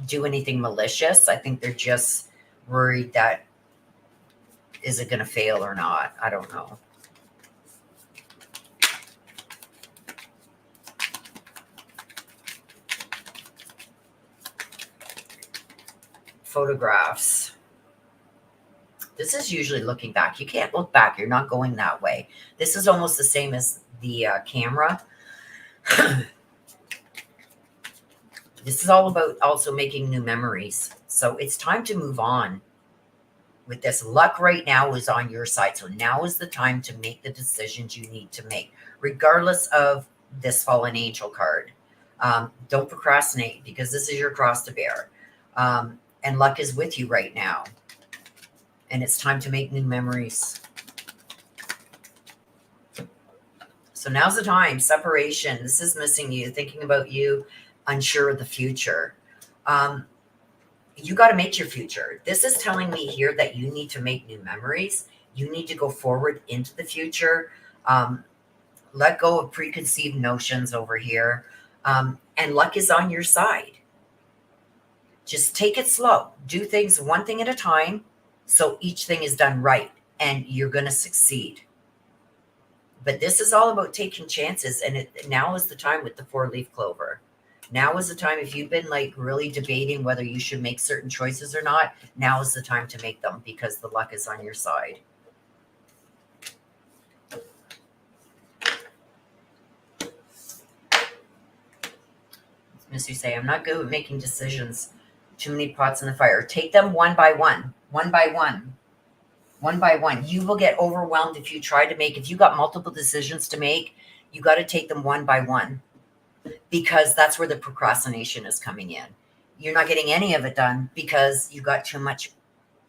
Speaker 1: do anything malicious. I think they're just worried that, is it going to fail or not? I don't know. Photographs. This is usually looking back. You can't look back. You're not going that way. This is almost the same as the camera. This is all about also making new memories. So it's time to move on with this. Luck right now is on your side. So now is the time to make the decisions you need to make, regardless of this fallen angel card. Don't procrastinate, because this is your cross to bear. And luck is with you right now. And it's time to make new memories. So now's the time. Separation. This is missing you, thinking about you, unsure of the future. You got to make your future. This is telling me here that you need to make new memories. You need to go forward into the future. Let go of preconceived notions over here. And luck is on your side. Just take it slow. Do things one thing at a time, so each thing is done right, and you're going to succeed. But this is all about taking chances, and now is the time with the four-leaf clover. Now is the time, if you've been like really debating whether you should make certain choices or not, now is the time to make them, because the luck is on your side. Missy say, I'm not good at making decisions. Too many pots in the fire. Take them one by one. One by one. One by one. You will get overwhelmed if you try to if you got multiple decisions to make, you got to take them one by one, because that's where the procrastination is coming in. You're not getting any of it done because you got too much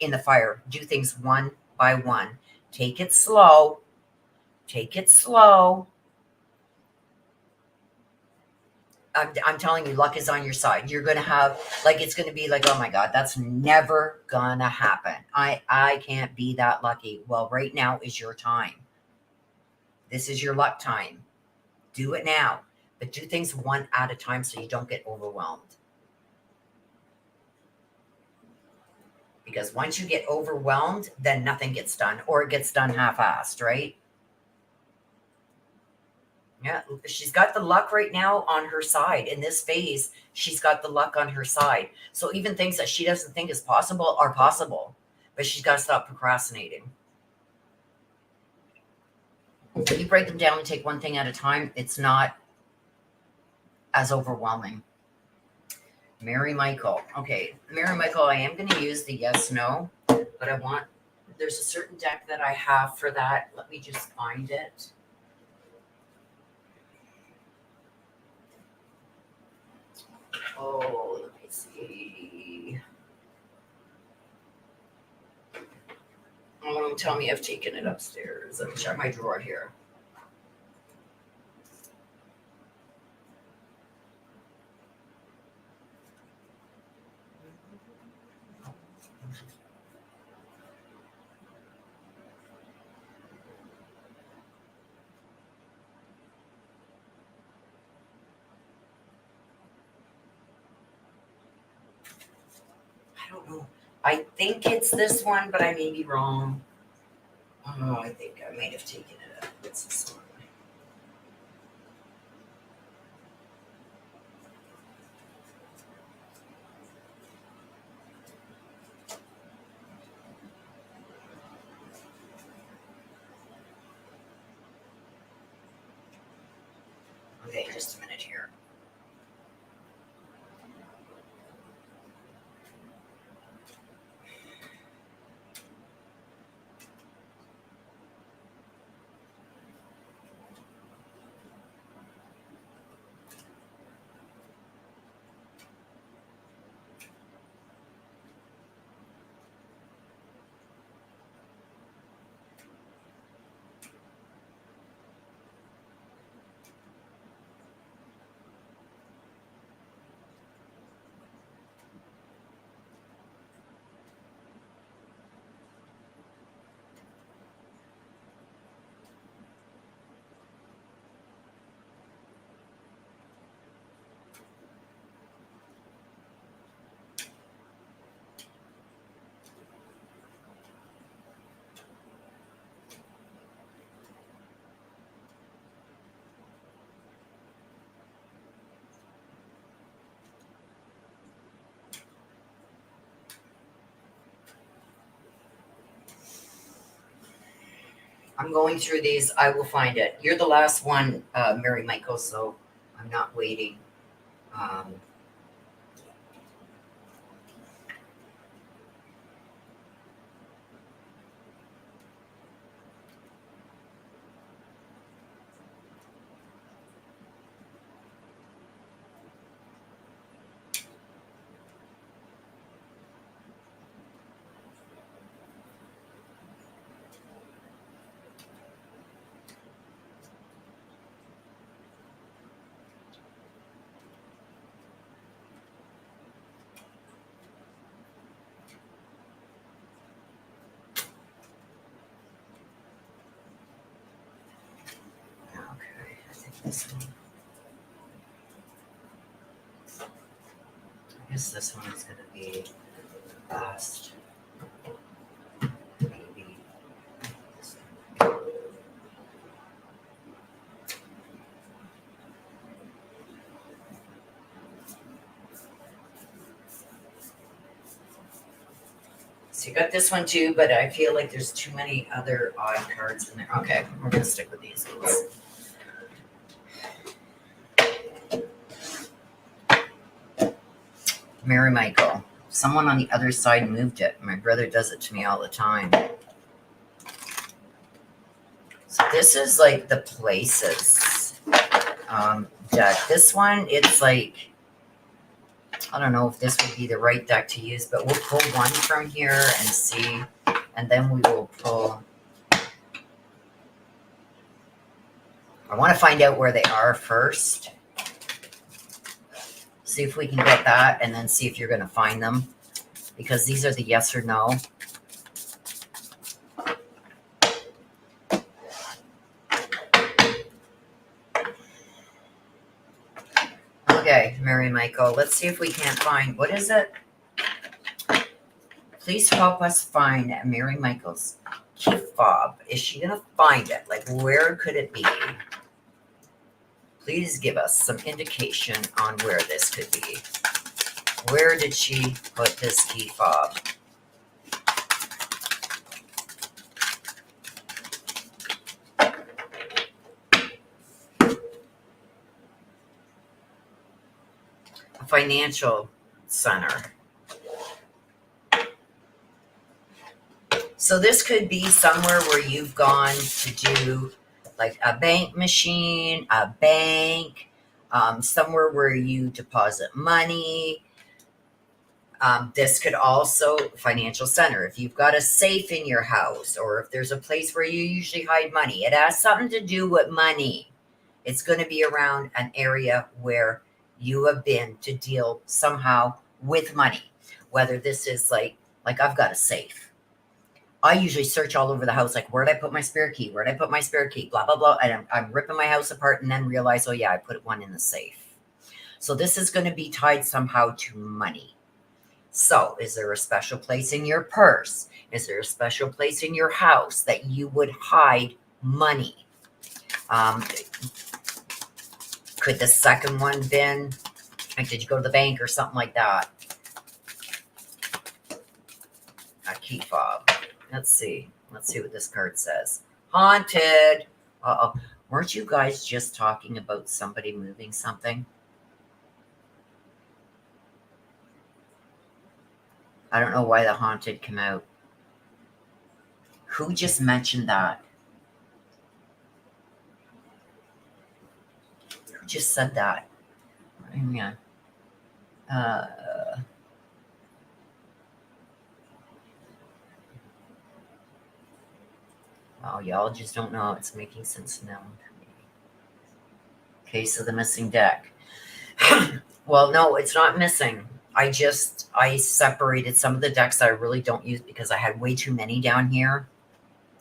Speaker 1: in the fire. Do things one by one. Take it slow. Take it slow. I'm telling you, luck is on your side. You're gonna have like it's gonna be like, oh my God, that's never gonna happen. I can't be that lucky. Well, right now is your time. This is your luck time. Do it now, but do things one at a time so you don't get overwhelmed. Because once you get overwhelmed, then nothing gets done, or it gets done half-assed, right? Yeah, she's got the luck right now on her side. In this phase, she's got the luck on her side. So even things that she doesn't think is possible are possible, but she's got to stop procrastinating. When you break them down and take one thing at a time, it's not as overwhelming. Mary Michael. Okay, Mary Michael, I am going to use the yes, no, but there's a certain deck that I have for that. Let me just find it. Oh, let me see. Oh, don't tell me I've taken it upstairs. Let me check my drawer here. I don't know. I think it's this one, but I may be wrong. Oh, I think I might have taken it up. It's this one. Okay, just a minute here. I'm going through these. I will find it. You're the last one, Mary Michael, so I'm not waiting. Um, okay, I think this one. I guess this one is going to be last. Maybe. This one. So you got this one too, but I feel like there's too many other odd cards in there. Okay, we're going to stick with these ones. Mary Michael. Someone on the other side moved it. My brother does it to me all the time. So this is like the places deck. This one, it's like, I don't know if this would be the right deck to use, but we'll pull one from here and see, and then we will pull. I want to find out where they are first. See if we can get that and then see if you're going to find them, because these are the yes or no. Okay, Mary Michael, let's see if we can't find, what is it? Please help us find Mary Michael's key fob. Is she going to find it? Like, where could it be? Please give us some indication on where this could be. Where did she put this key fob? A financial center. So this could be somewhere where you've gone to do like a bank machine, a bank, somewhere where you deposit money. This could also, financial center, if you've got a safe in your house, or if there's a place where you usually hide money, it has something to do with money. It's going to be around an area where you have been to deal somehow with money. Whether this is like I've got a safe. I usually search all over the house, like, where did I put my spare key? Where did I put my spare key? Blah, blah, blah. And I'm ripping my house apart and then realize, oh, yeah, I put one in the safe. So this is going to be tied somehow to money. So is there a special place in your purse? Is there a special place in your house that you would hide money? Could the second one been, like, did you go to the bank or something like that? A key fob. Let's see. Let's see what this card says. Haunted. Uh-oh. Weren't you guys just talking about somebody moving something? I don't know why the haunted came out. Who just mentioned that? Who just said that? Yeah. Oh, y'all just don't know. It's making sense now. Okay, so the missing deck. Well, no, it's not missing. I separated some of the decks that I really don't use because I had way too many down here.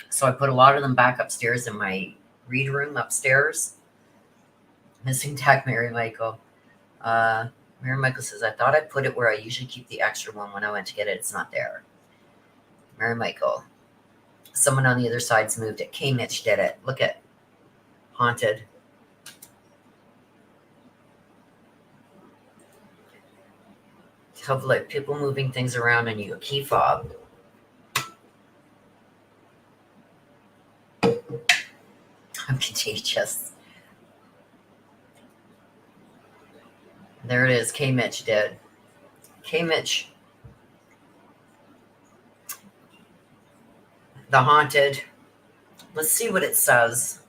Speaker 1: So I put a lot of them back upstairs in my read room upstairs. Missing deck, Mary Michael. Mary Michael says, I thought I put it where I usually keep the extra one when I went to get it. It's not there. Mary Michael. Someone on the other side's moved it. K. Mitch did it. Look at haunted. Hopefully, people moving things around on you. A key fob. I'm contagious. There it is. K. Mitch did. K. Mitch. The haunted. Let's see what it says.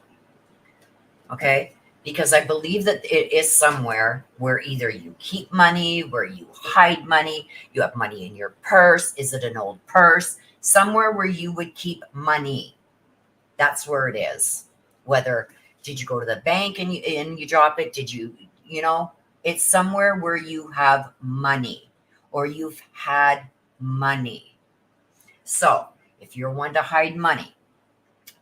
Speaker 1: Okay. Because I believe that it is somewhere where either you keep money, where you hide money, you have money in your purse. Is it an old purse? Somewhere where you would keep money. That's where it is. Whether, did you go to the bank and you drop it? Did you, it's somewhere where you have money or you've had money. So if you're one to hide money,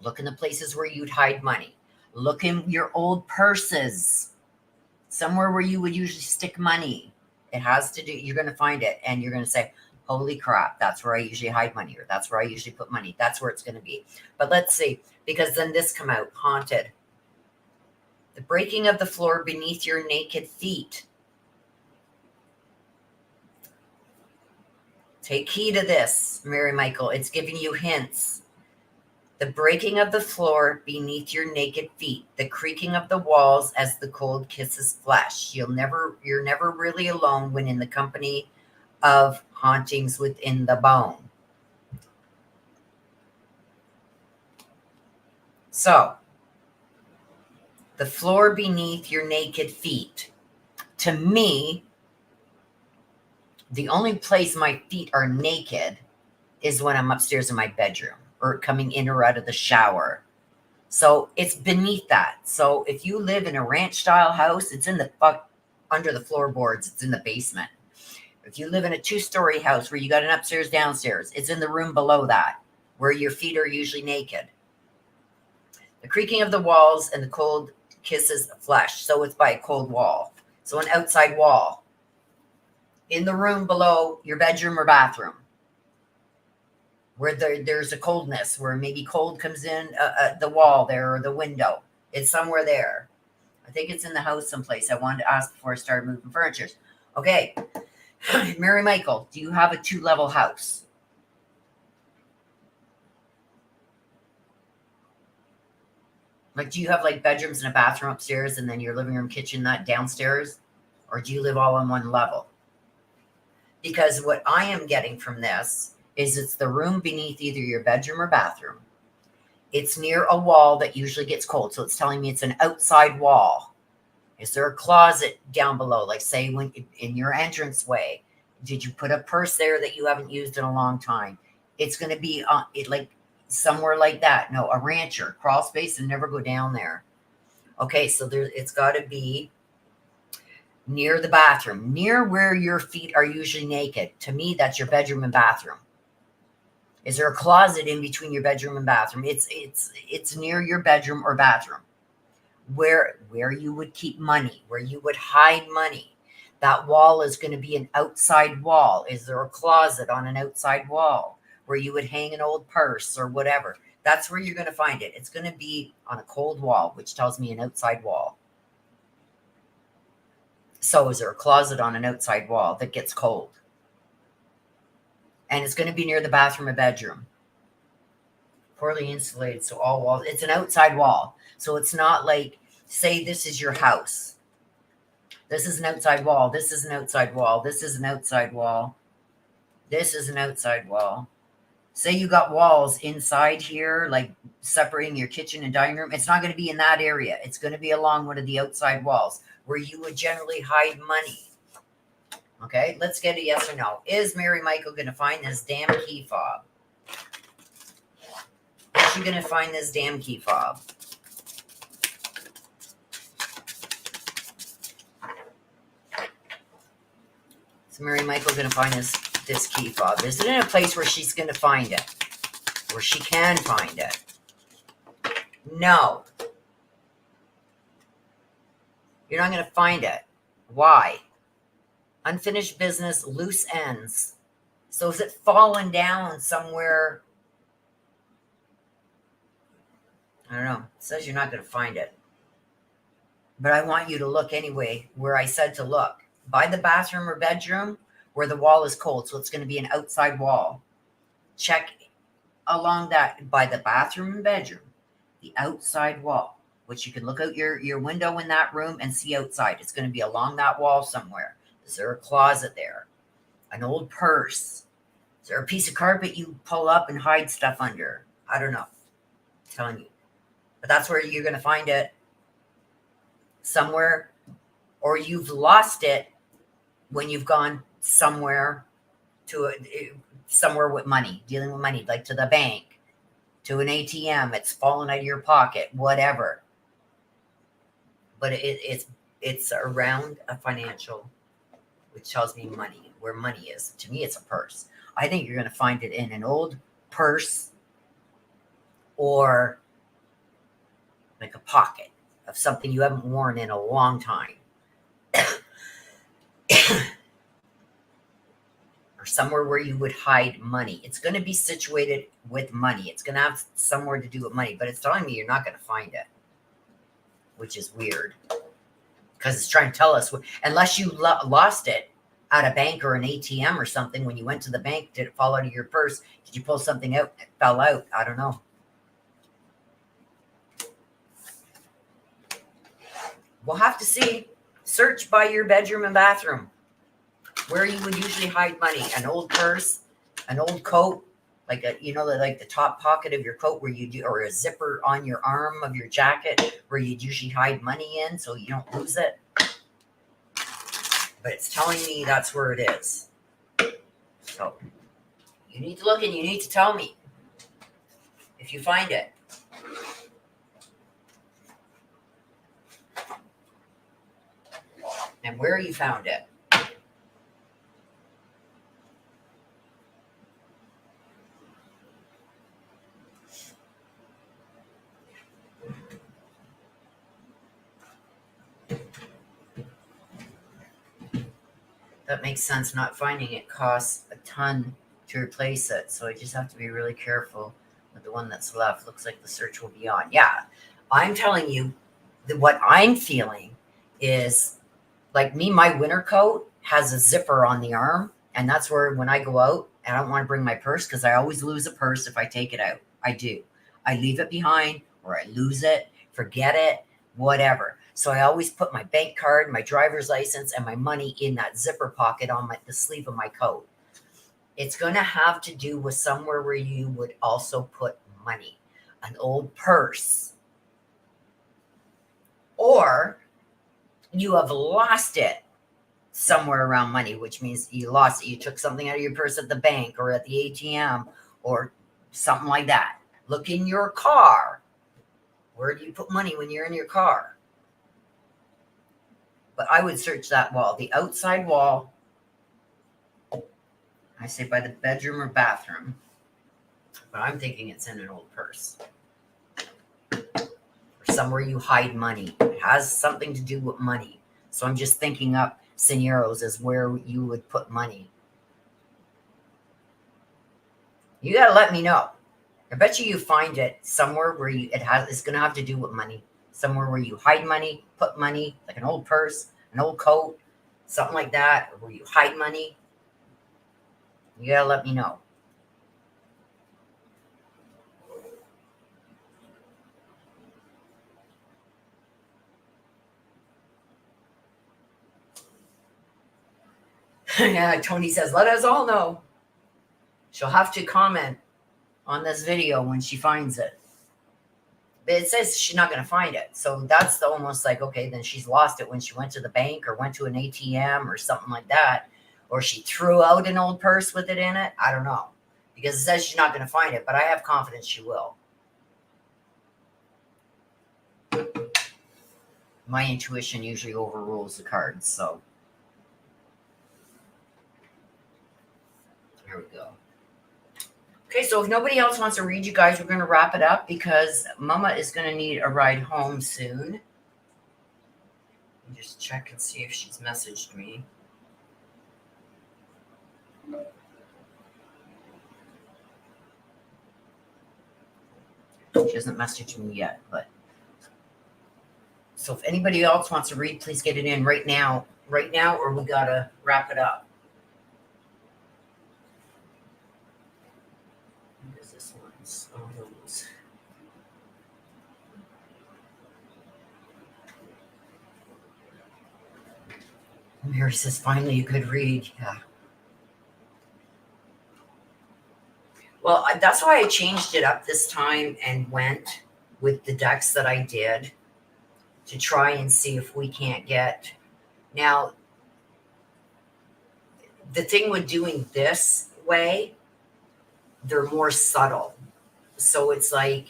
Speaker 1: look in the places where you'd hide money. Look in your old purses, somewhere where you would usually stick money. It has to do, you're going to find it and you're going to say, holy crap, that's where I usually hide money, or that's where I usually put money. That's where it's going to be. But let's see, because then this come out, haunted. The breaking of the floor beneath your naked feet. Take heed to this, Mary Michael. It's giving you hints. The breaking of the floor beneath your naked feet, the creaking of the walls as the cold kisses flesh. You're never really alone when in the company of hauntings within the bone. So, the floor beneath your naked feet. To me, the only place my feet are naked is when I'm upstairs in my bedroom or coming in or out of the shower. So it's beneath that. So if you live in a ranch style house, it's in the under the floorboards. It's in the basement. If you live in a 2-story house where you got an upstairs, downstairs, it's in the room below that, where your feet are usually naked. The creaking of the walls and the cold kisses flesh. So it's by a cold wall. So an outside wall. In the room below your bedroom or bathroom, where there's a coldness, where maybe cold comes in the wall there or the window. It's somewhere there. I think it's in the house someplace. I wanted to ask before I started moving furniture. Okay. Mary Michael, do you have a 2-level house? Like, do you have like bedrooms and a bathroom upstairs and then your living room, kitchen, that downstairs? Or do you live all on one level? Because what I am getting from this is it's the room beneath either your bedroom or bathroom. It's near a wall that usually gets cold. So it's telling me it's an outside wall. Is there a closet down below? Like, say, when in your entranceway, did you put a purse there that you haven't used in a long time? It's going to be like somewhere like that. No, a rancher, crawl space, and never go down there. Okay, so it's got to be near the bathroom, near where your feet are usually naked. To me, that's your bedroom and bathroom. Is there a closet in between your bedroom and bathroom? It's near your bedroom or bathroom. Where you would keep money, where you would hide money. That wall is going to be an outside wall. Is there a closet on an outside wall where you would hang an old purse or whatever? That's where you're going to find it. It's going to be on a cold wall, which tells me an outside wall. So is there a closet on an outside wall that gets cold? And it's going to be near the bathroom or bedroom. Poorly insulated, so all walls. It's an outside wall. So it's not like, say this is your house. This is an outside wall. This is an outside wall. This is an outside wall. This is an outside wall. Say you got walls inside here, like separating your kitchen and dining room. It's not going to be in that area. It's going to be along one of the outside walls where you would generally hide money. Okay, let's get a yes or no. Is Mary Michael going to find this damn key fob? Is she going to find this damn key fob? Is Mary Michael going to find this key fob? Is it in a place where she's going to find it? Where she can find it? No. You're not going to find it. Why? Unfinished business, loose ends. So is it fallen down somewhere? I don't know. It says you're not going to find it. But I want you to look anyway where I said to look. By the bathroom or bedroom where the wall is cold. So it's going to be an outside wall. Check along that by the bathroom and bedroom. The outside wall. Which you can look out your window in that room and see outside. It's going to be along that wall somewhere. Is there a closet there? An old purse? Is there a piece of carpet you pull up and hide stuff under? I don't know. I'm telling you. But that's where you're going to find it. Somewhere. Or you've lost it when you've gone somewhere somewhere with money. Dealing with money. Like to the bank. To an ATM. It's fallen out of your pocket. Whatever. But it's around a financial, which tells me money, where money is. To me, it's a purse. I think you're going to find it in an old purse or like a pocket of something you haven't worn in a long time. Or somewhere where you would hide money. It's going to be situated with money. It's going to have somewhere to do with money, but it's telling me you're not going to find it, which is weird. Because it's trying to tell us, unless you lost it at a bank or an ATM or something, when you went to the bank, did it fall out of your purse? Did you pull something out? It fell out. I don't know. We'll have to see. Search by your bedroom and bathroom where you would usually hide money. An old purse, an old coat, like like the top pocket of your coat where you do, or a zipper on your arm of your jacket where you'd usually hide money in so you don't lose it. But it's telling me that's where it is. So you need to look and you need to tell me if you find it. and where you found it. That makes sense. Not finding it costs a ton to replace it. So I just have to be really careful with the one that's left. Looks like the search will be on. Yeah, I'm telling you that what I'm feeling is like me, my winter coat has a zipper on the arm. And that's where when I go out, I don't want to bring my purse because I always lose a purse if I take it out. I do. I leave it behind or I lose it, forget it, whatever. So I always put my bank card, my driver's license, and my money in that zipper pocket on the sleeve of my coat. It's going to have to do with somewhere where you would also put money, an old purse, or you have lost it somewhere around money, which means you lost it. You took something out of your purse at the bank or at the ATM or something like that. Look in your car. Where do you put money when you're in your car? But I would search that wall, the outside wall. I say by the bedroom or bathroom, but I'm thinking it's in an old purse or somewhere you hide money. It has something to do with money. So I'm just thinking up scenarios as where you would put money. You got to let me know. I bet you find it somewhere where it's going to have to do with money. Somewhere where you hide money, put money, like an old purse, an old coat, something like that, or where you hide money. You gotta let me know. Yeah, Tony says, let us all know. She'll have to comment on this video when she finds it. But it says she's not going to find it. So that's almost like, okay, then she's lost it when she went to the bank or went to an ATM or something like that. Or she threw out an old purse with it in it. I don't know. Because it says she's not going to find it, but I have confidence she will. My intuition usually overrules the cards, so. There we go. Okay, so if nobody else wants to read, you guys, we're going to wrap it up because Mama is going to need a ride home soon. Let me just check and see if she's messaged me. She hasn't messaged me yet, but. So if anybody else wants to read, please get it in right now, or we got to wrap it up. Where's this one? Oh, those. Mary says, finally you could read. Yeah. Well, that's why I changed it up this time and went with the decks that I did to try and see if we can't get. Now, the thing with doing this way, they're more subtle. So it's like,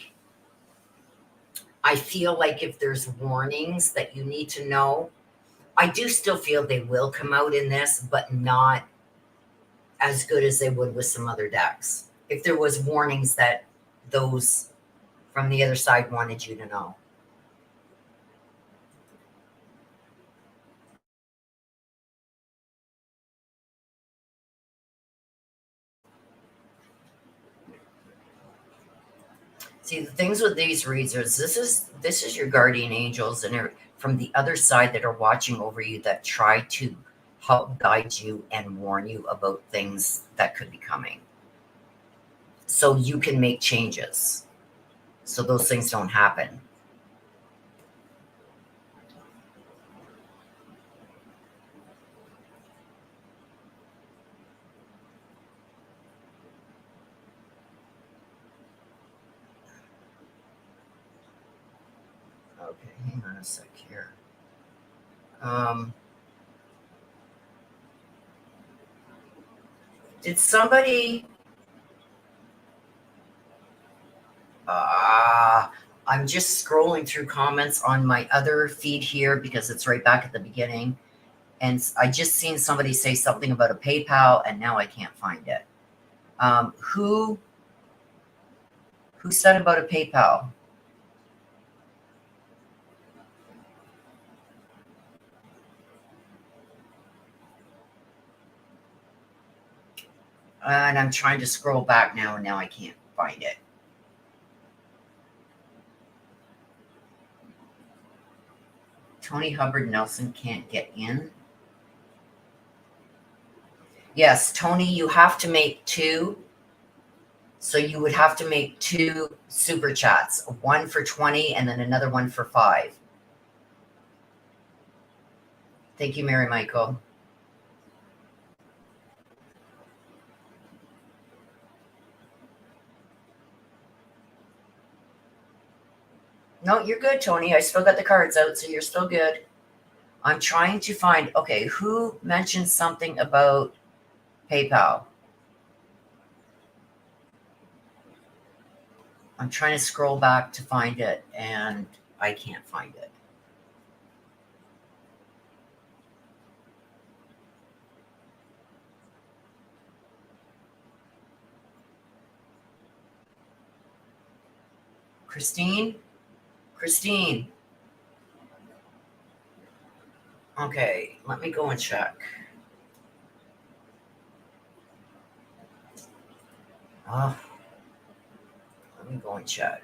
Speaker 1: I feel like if there's warnings that you need to know, I do still feel they will come out in this, but not as good as they would with some other decks. If there was warnings that those from the other side wanted you to know. See, the things with these reads is this is your guardian angels and from the other side that are watching over you that try to help guide you and warn you about things that could be coming. So you can make changes. So those things don't happen. Okay, hang on a sec here. Did somebody... I'm just scrolling through comments on my other feed here because it's right back at the beginning. And I just seen somebody say something about a PayPal, and now I can't find it. Who said about a PayPal? And I'm trying to scroll back now, and now I can't find it. Tony Hubbard Nelson can't get in. Yes, Tony, you have to make two. So you would have to make two super chats, one for 20 and then another one for 5. Thank you, Mary Michael. No, you're good, Tony. I still got the cards out, so you're still good. I'm trying to find, okay, who mentioned something about PayPal? I'm trying to scroll back to find it, and I can't find it. Christine? Christine. Okay, let me go and check. Oh, let me go and check.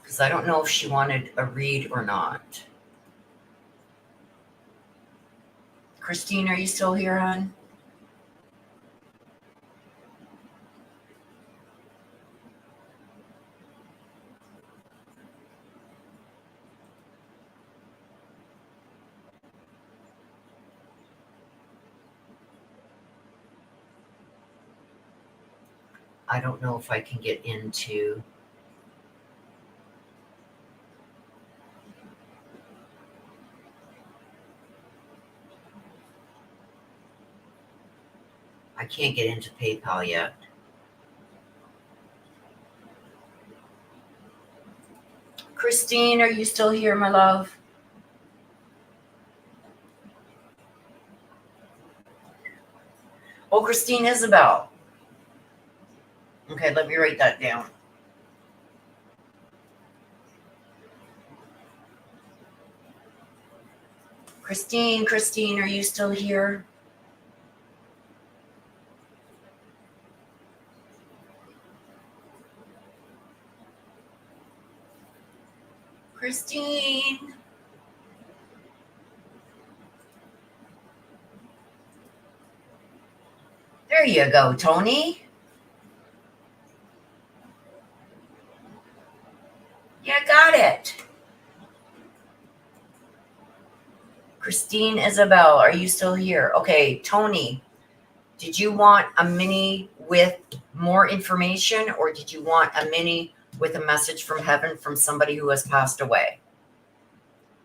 Speaker 1: Because I don't know if she wanted a read or not. Christine, are you still here, hon? I don't know if I can get into. I can't get into PayPal yet. Christine, are you still here, my love? Oh, Christine Isabel. Okay, let me write that down. Christine, are you still here? Christine. There you go, Tony. You got it. Christine Isabel, are you still here? Okay, Tony, did you want a mini with more information, or did you want a mini with a message from heaven from somebody who has passed away?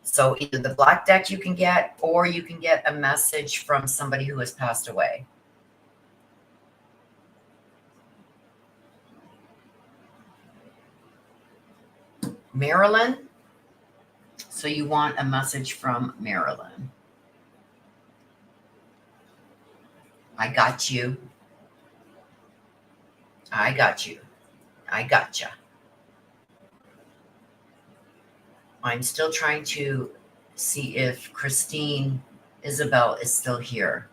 Speaker 1: So either the black deck you can get, or you can get a message from somebody who has passed away. Marilyn. So you want a message from Marilyn. I got you. I got you. I gotcha. I'm still trying to see if Christine Isabel is still here.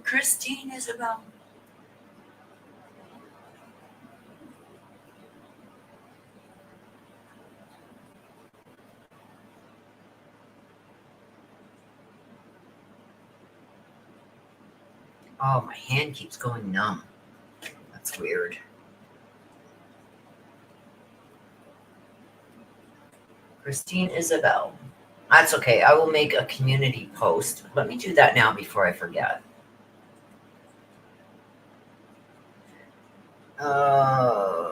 Speaker 1: Christine Isabel. Oh, my hand keeps going numb. That's weird. Christine Isabel. That's okay. I will make a community post. Let me do that now before I forget. Uh,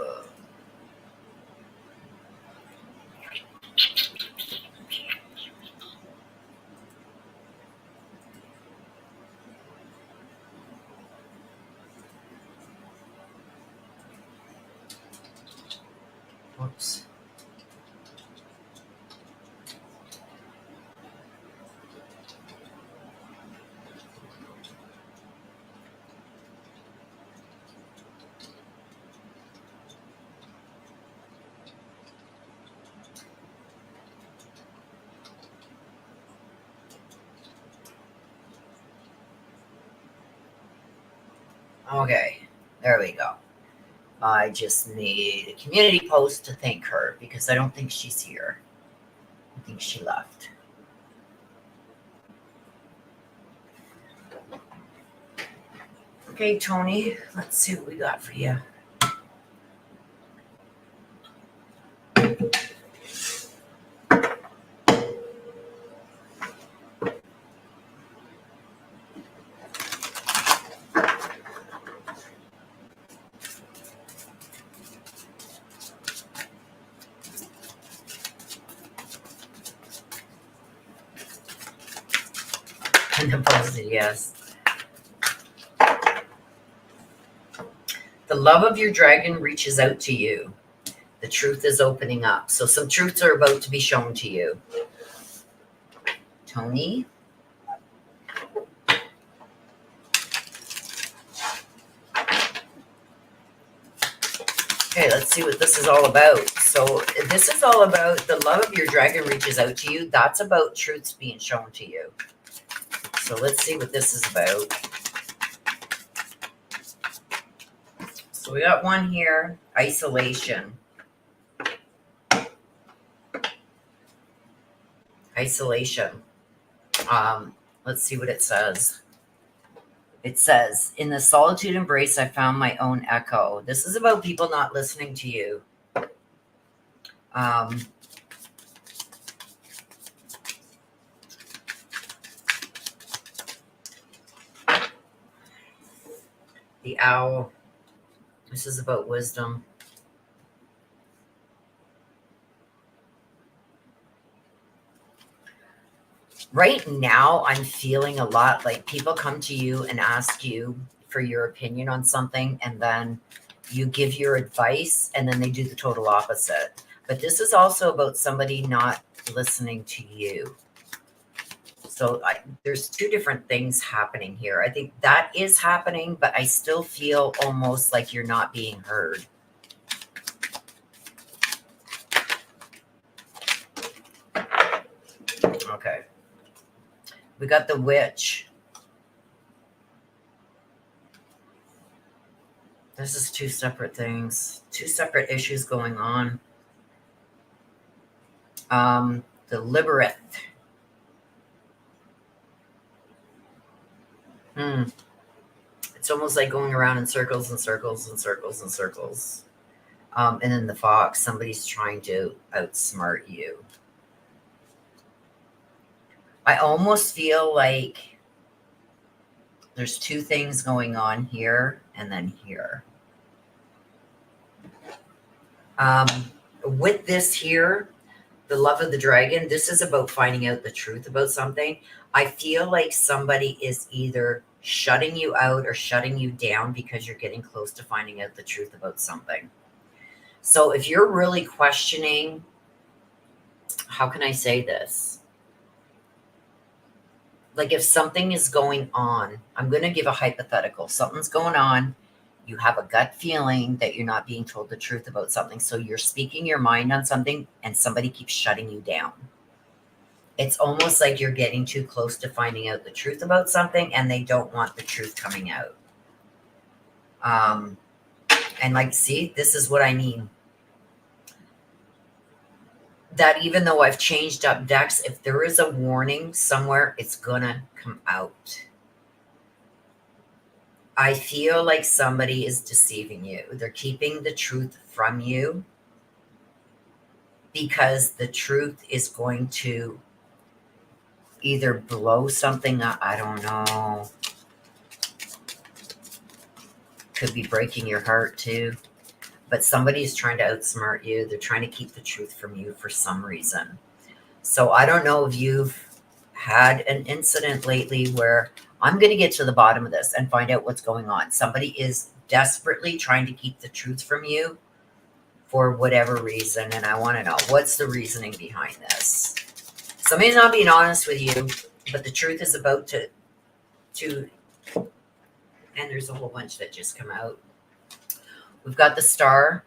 Speaker 1: Whoops. Okay, there we go. I just made a community post to thank her because I don't think she's here. I think she left. Okay, Tony, let's see what we got for you. And the posted yes. The love of your dragon reaches out to you. The truth is opening up. So some truths are about to be shown to you. Tony? Okay, let's see what this is all about. So this is all about the love of your dragon reaches out to you. That's about truths being shown to you. So let's see what this is about. So we got one here, isolation. Isolation. Let's see what it says. It says, in the solitude embrace, I found my own echo. This is about people not listening to you. The owl. This is about wisdom. Right now, I'm feeling a lot like people come to you and ask you for your opinion on something, and then you give your advice, and then they do the total opposite. But this is also about somebody not listening to you. So there's two different things happening here. I think that is happening, but I still feel almost like you're not being heard. Okay. We got the witch. This is two separate things, two separate issues going on. The Liberath. It's almost like going around in circles and circles and circles and circles. And then the Fox, somebody's trying to outsmart you. I almost feel like there's two things going on here and then here. With this here, the love of the dragon, this is about finding out the truth about something. I feel like somebody is either shutting you out or shutting you down because you're getting close to finding out the truth about something. So if you're really questioning, how can I say this? Like if something is going on, I'm going to give a hypothetical. Something's going on. You have a gut feeling that you're not being told the truth about something. So you're speaking your mind on something and somebody keeps shutting you down. It's almost like you're getting too close to finding out the truth about something and they don't want the truth coming out. And like, see, this is what I mean. That even though I've changed up decks, if there is a warning somewhere, it's gonna come out. I feel like somebody is deceiving you. They're keeping the truth from you because the truth is going to either blow something up. I don't know. Could be breaking your heart too. But somebody's trying to outsmart you. They're trying to keep the truth from you for some reason. So I don't know if you've had an incident lately where I'm going to get to the bottom of this and find out what's going on. Somebody is desperately trying to keep the truth from you for whatever reason. And I want to know, what's the reasoning behind this? Somebody's not being honest with you, but the truth is about to, and there's a whole bunch that just come out. We've got the Star.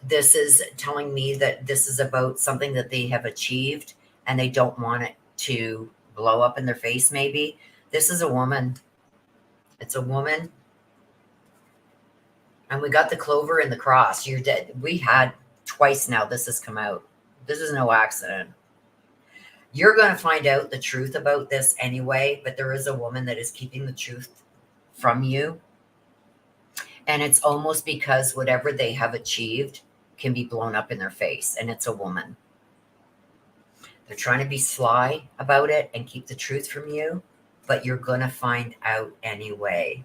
Speaker 1: This is telling me that this is about something that they have achieved and they don't want it to blow up in their face, maybe. This is a woman. It's a woman. And we got the Clover and the Cross. You're dead. We had twice now this has come out. This is no accident. You're going to find out the truth about this anyway, but there is a woman that is keeping the truth from you. And it's almost because whatever they have achieved can be blown up in their face, and it's a woman. They're trying to be sly about it and keep the truth from you, but you're going to find out anyway.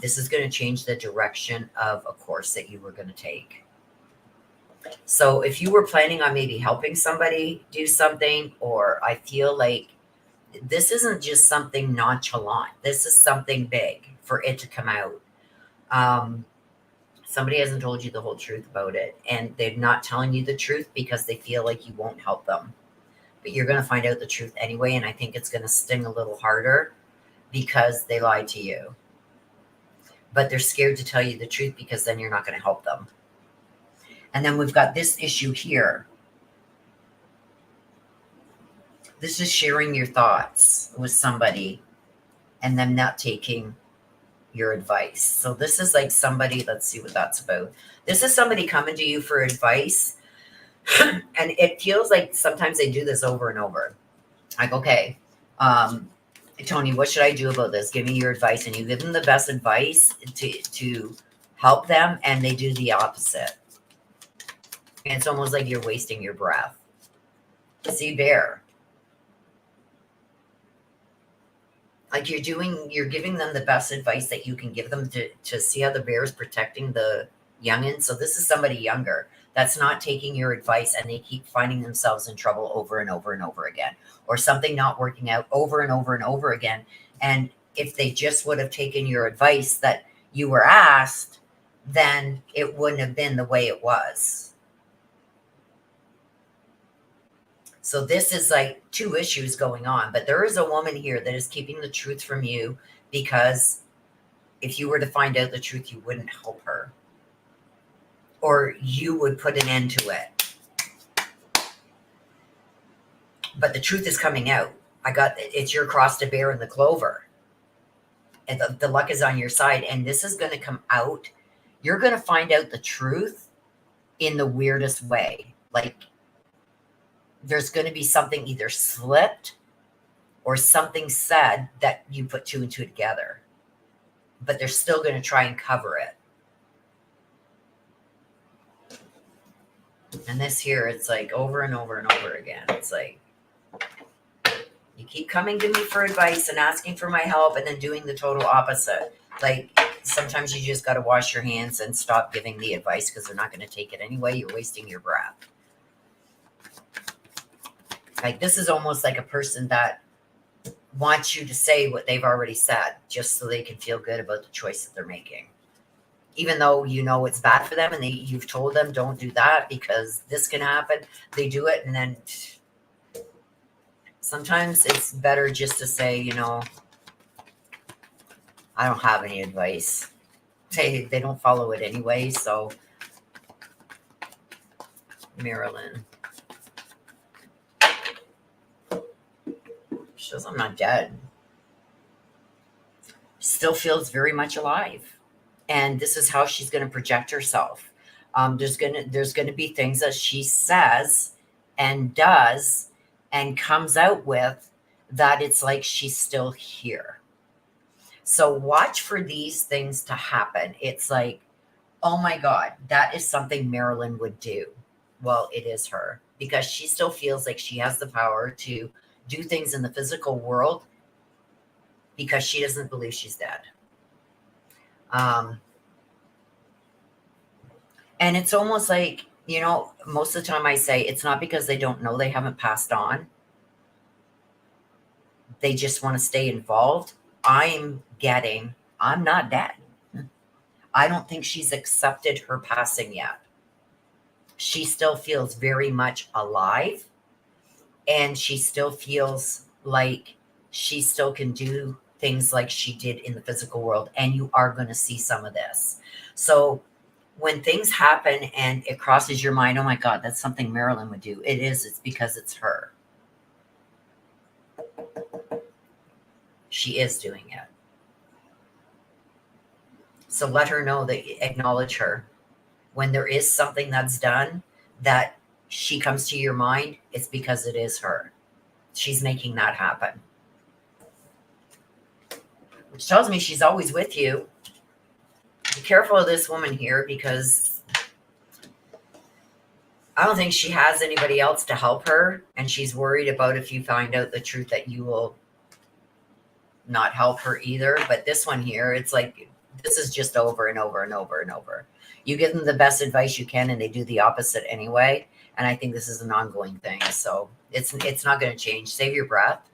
Speaker 1: This is going to change the direction of a course that you were going to take. So if you were planning on maybe helping somebody do something, or I feel like this isn't just something nonchalant. This is something big for it to come out. Somebody hasn't told you the whole truth about it, and they're not telling you the truth because they feel like you won't help them. But you're going to find out the truth anyway, and I think it's going to sting a little harder because they lied to you. But they're scared to tell you the truth because then you're not going to help them. And then we've got this issue here. This is sharing your thoughts with somebody and them not taking your advice. So this is like somebody, let's see what that's about. This is somebody coming to you for advice. And it feels like sometimes they do this over and over. Like, okay, Tony, what should I do about this? Give me your advice. And you give them the best advice to help them, and they do the opposite. And it's almost like you're wasting your breath. See, Bear. Like you're giving them the best advice that you can give them to see how the bear is protecting the youngins. So this is somebody younger that's not taking your advice, and they keep finding themselves in trouble over and over and over again, or something not working out over and over and over again. And if they just would have taken your advice that you were asked, then it wouldn't have been the way it was. So this is like two issues going on, but there is a woman here that is keeping the truth from you because if you were to find out the truth, you wouldn't help her, or you would put an end to it. But the truth is coming out. It's your cross to bear in the Clover. And the luck is on your side, and this is going to come out. You're going to find out the truth in the weirdest way. Like, there's going to be something either slipped or something said that you put two and two together. But they're still going to try and cover it. And this here, it's like over and over and over again. It's like, you keep coming to me for advice and asking for my help and then doing the total opposite. Like, sometimes you just got to wash your hands and stop giving the advice because they're not going to take it anyway. You're wasting your breath. Like, this is almost like a person that wants you to say what they've already said just so they can feel good about the choice that they're making. Even though you know it's bad for them and you've told them don't do that because this can happen. They do it, and then sometimes it's better just to say, I don't have any advice. They don't follow it anyway, so Marilyn. She says, I'm not dead. Still feels very much alive. And this is how she's going to project herself. There's going to be things that she says and does and comes out with that it's like she's still here. So watch for these things to happen. It's like, oh my God, that is something Marilyn would do. Well, it is her, because she still feels like she has the power to do things in the physical world because she doesn't believe she's dead. And it's almost like, most of the time I say it's not because they don't know they haven't passed on. They just want to stay involved. I'm not dead. I don't think she's accepted her passing yet. she still feels very much alive, and she still feels like she still can do things like she did in the physical world. And you are going to see some of this. So when things happen and it crosses your mind, oh my God, that's something Marilyn would do. It is. It's because it's her. She is doing it. So let her know that you acknowledge her. When there is something that's done that she comes to your mind, it's because it is her. She's making that happen. Which tells me she's always with you. Be careful of this woman here, because I don't think she has anybody else to help her. And she's worried about if you find out the truth that you will not help her either. But this one here, it's like, this is just over and over and over and over. You give them the best advice you can and they do the opposite anyway. And I think this is an ongoing thing. So it's not going to change. Save your breath.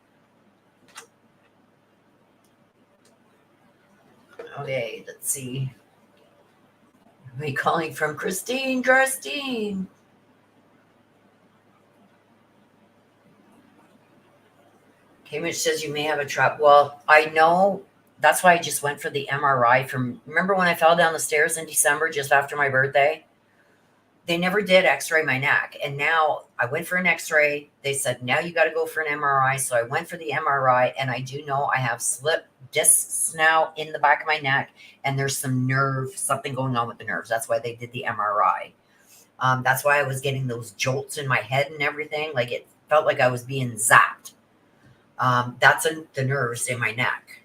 Speaker 1: Okay, let's see. Are we calling from Christine? Christine. Cambridge says you may have a trap. Well, I know. That's why I just went for the MRI remember when I fell down the stairs in December just after my birthday? They never did x-ray my neck. And now I went for an x-ray. They said, now you got to go for an MRI. So I went for the MRI, and I do know I have slip discs now in the back of my neck, and there's something going on with the nerves. That's why they did the MRI. That's why I was getting those jolts in my head and everything. Like, it felt like I was being zapped. That's the nerves in my neck.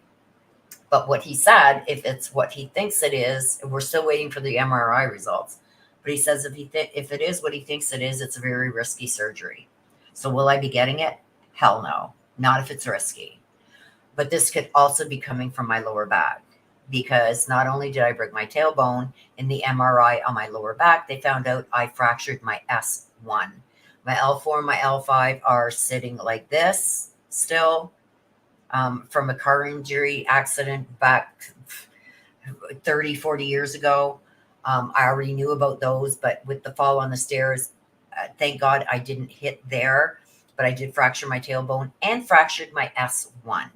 Speaker 1: But what he said, if it's what he thinks it is, we're still waiting for the MRI results. But he says if it is what he thinks it is, it's a very risky surgery. So will I be getting it? Hell no. Not if it's risky. But this could also be coming from my lower back, because not only did I break my tailbone, in the MRI on my lower back, they found out I fractured my S1. My L4 and my L5 are sitting like this still. From a car injury accident back 30, 40 years ago. I already knew about those, but with the fall on the stairs, thank God I didn't hit there, but I did fracture my tailbone and fractured my S1.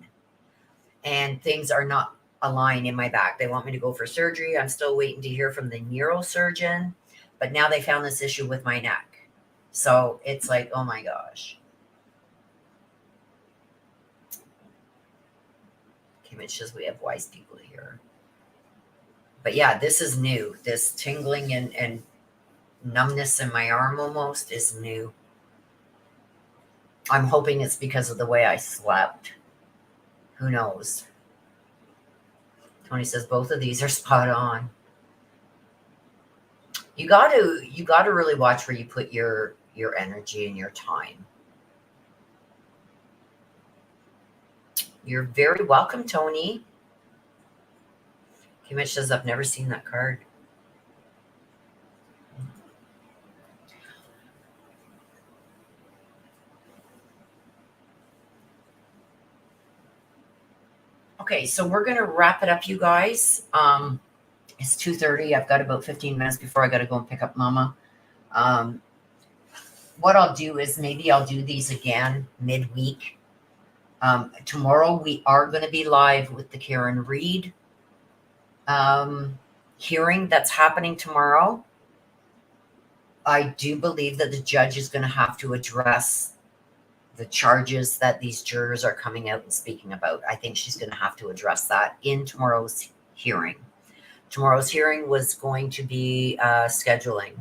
Speaker 1: And things are not aligned in my back. They want me to go for surgery. I'm still waiting to hear from the neurosurgeon, but now they found this issue with my neck. So it's like, oh my gosh. It says we have wise people here. But yeah, this is new. This tingling and numbness in my arm almost is new. I'm hoping it's because of the way I slept. Who knows? Tony says both of these are spot on. You got to really watch where you put your energy and your time. You're very welcome, Tony. Mitch says, I've never seen that card. Okay, so we're going to wrap it up, you guys. It's 2:30. I've got about 15 minutes before I got to go and pick up Mama. What I'll do is maybe I'll do these again midweek. Tomorrow we are going to be live with the Karen Reed hearing that's happening tomorrow. I do believe that the judge is going to have to address the charges that these jurors are coming out and speaking about. I think she's going to have to address that in tomorrow's hearing. Tomorrow's hearing was going to be scheduling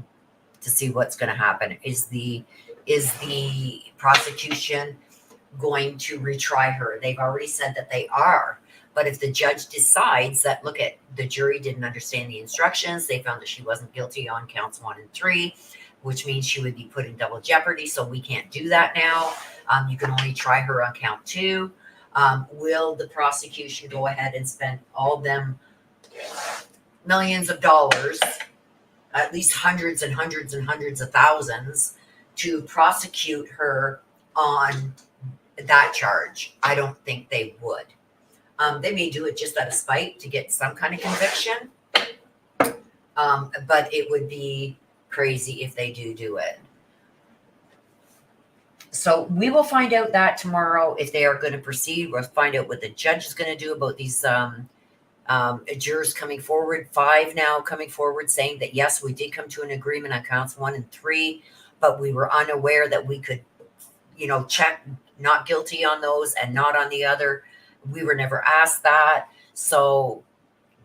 Speaker 1: to see what's going to happen. Is the prosecution going to retry her? They've already said that they are. But if the judge decides that, look, at the jury didn't understand the instructions, they found that she wasn't guilty on counts 1 and 3, which means she would be put in double jeopardy. So we can't do that now. You can only try her on count 2. Will the prosecution go ahead and spend all them millions of dollars, at least hundreds and hundreds and hundreds of thousands, to prosecute her on that charge? I don't think they would. They may do it just out of spite to get some kind of conviction. But it would be crazy if they do it. So we will find out that tomorrow if they are going to proceed. We'll find out what the judge is going to do about these jurors coming forward. 5 now coming forward saying that yes, we did come to an agreement on counts 1 and 3, but we were unaware that we could, check not guilty on those and not on the other. We were never asked that. So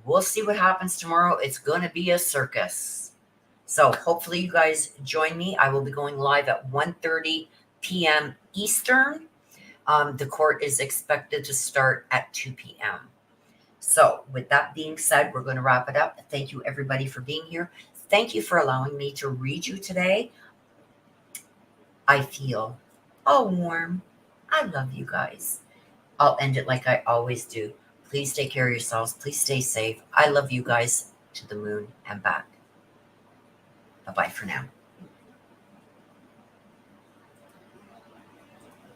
Speaker 1: we'll see what happens tomorrow. It's going to be a circus. So hopefully you guys join me. I will be going live at 1:30 p.m. Eastern. The court is expected to start at 2 p.m. So with that being said, we're going to wrap it up. Thank you everybody for being here. Thank you for allowing me to read you today. I feel all warm. I love you guys. I'll end it like I always do. Please take care of yourselves. Please stay safe. I love you guys to the moon and back. Bye-bye for now.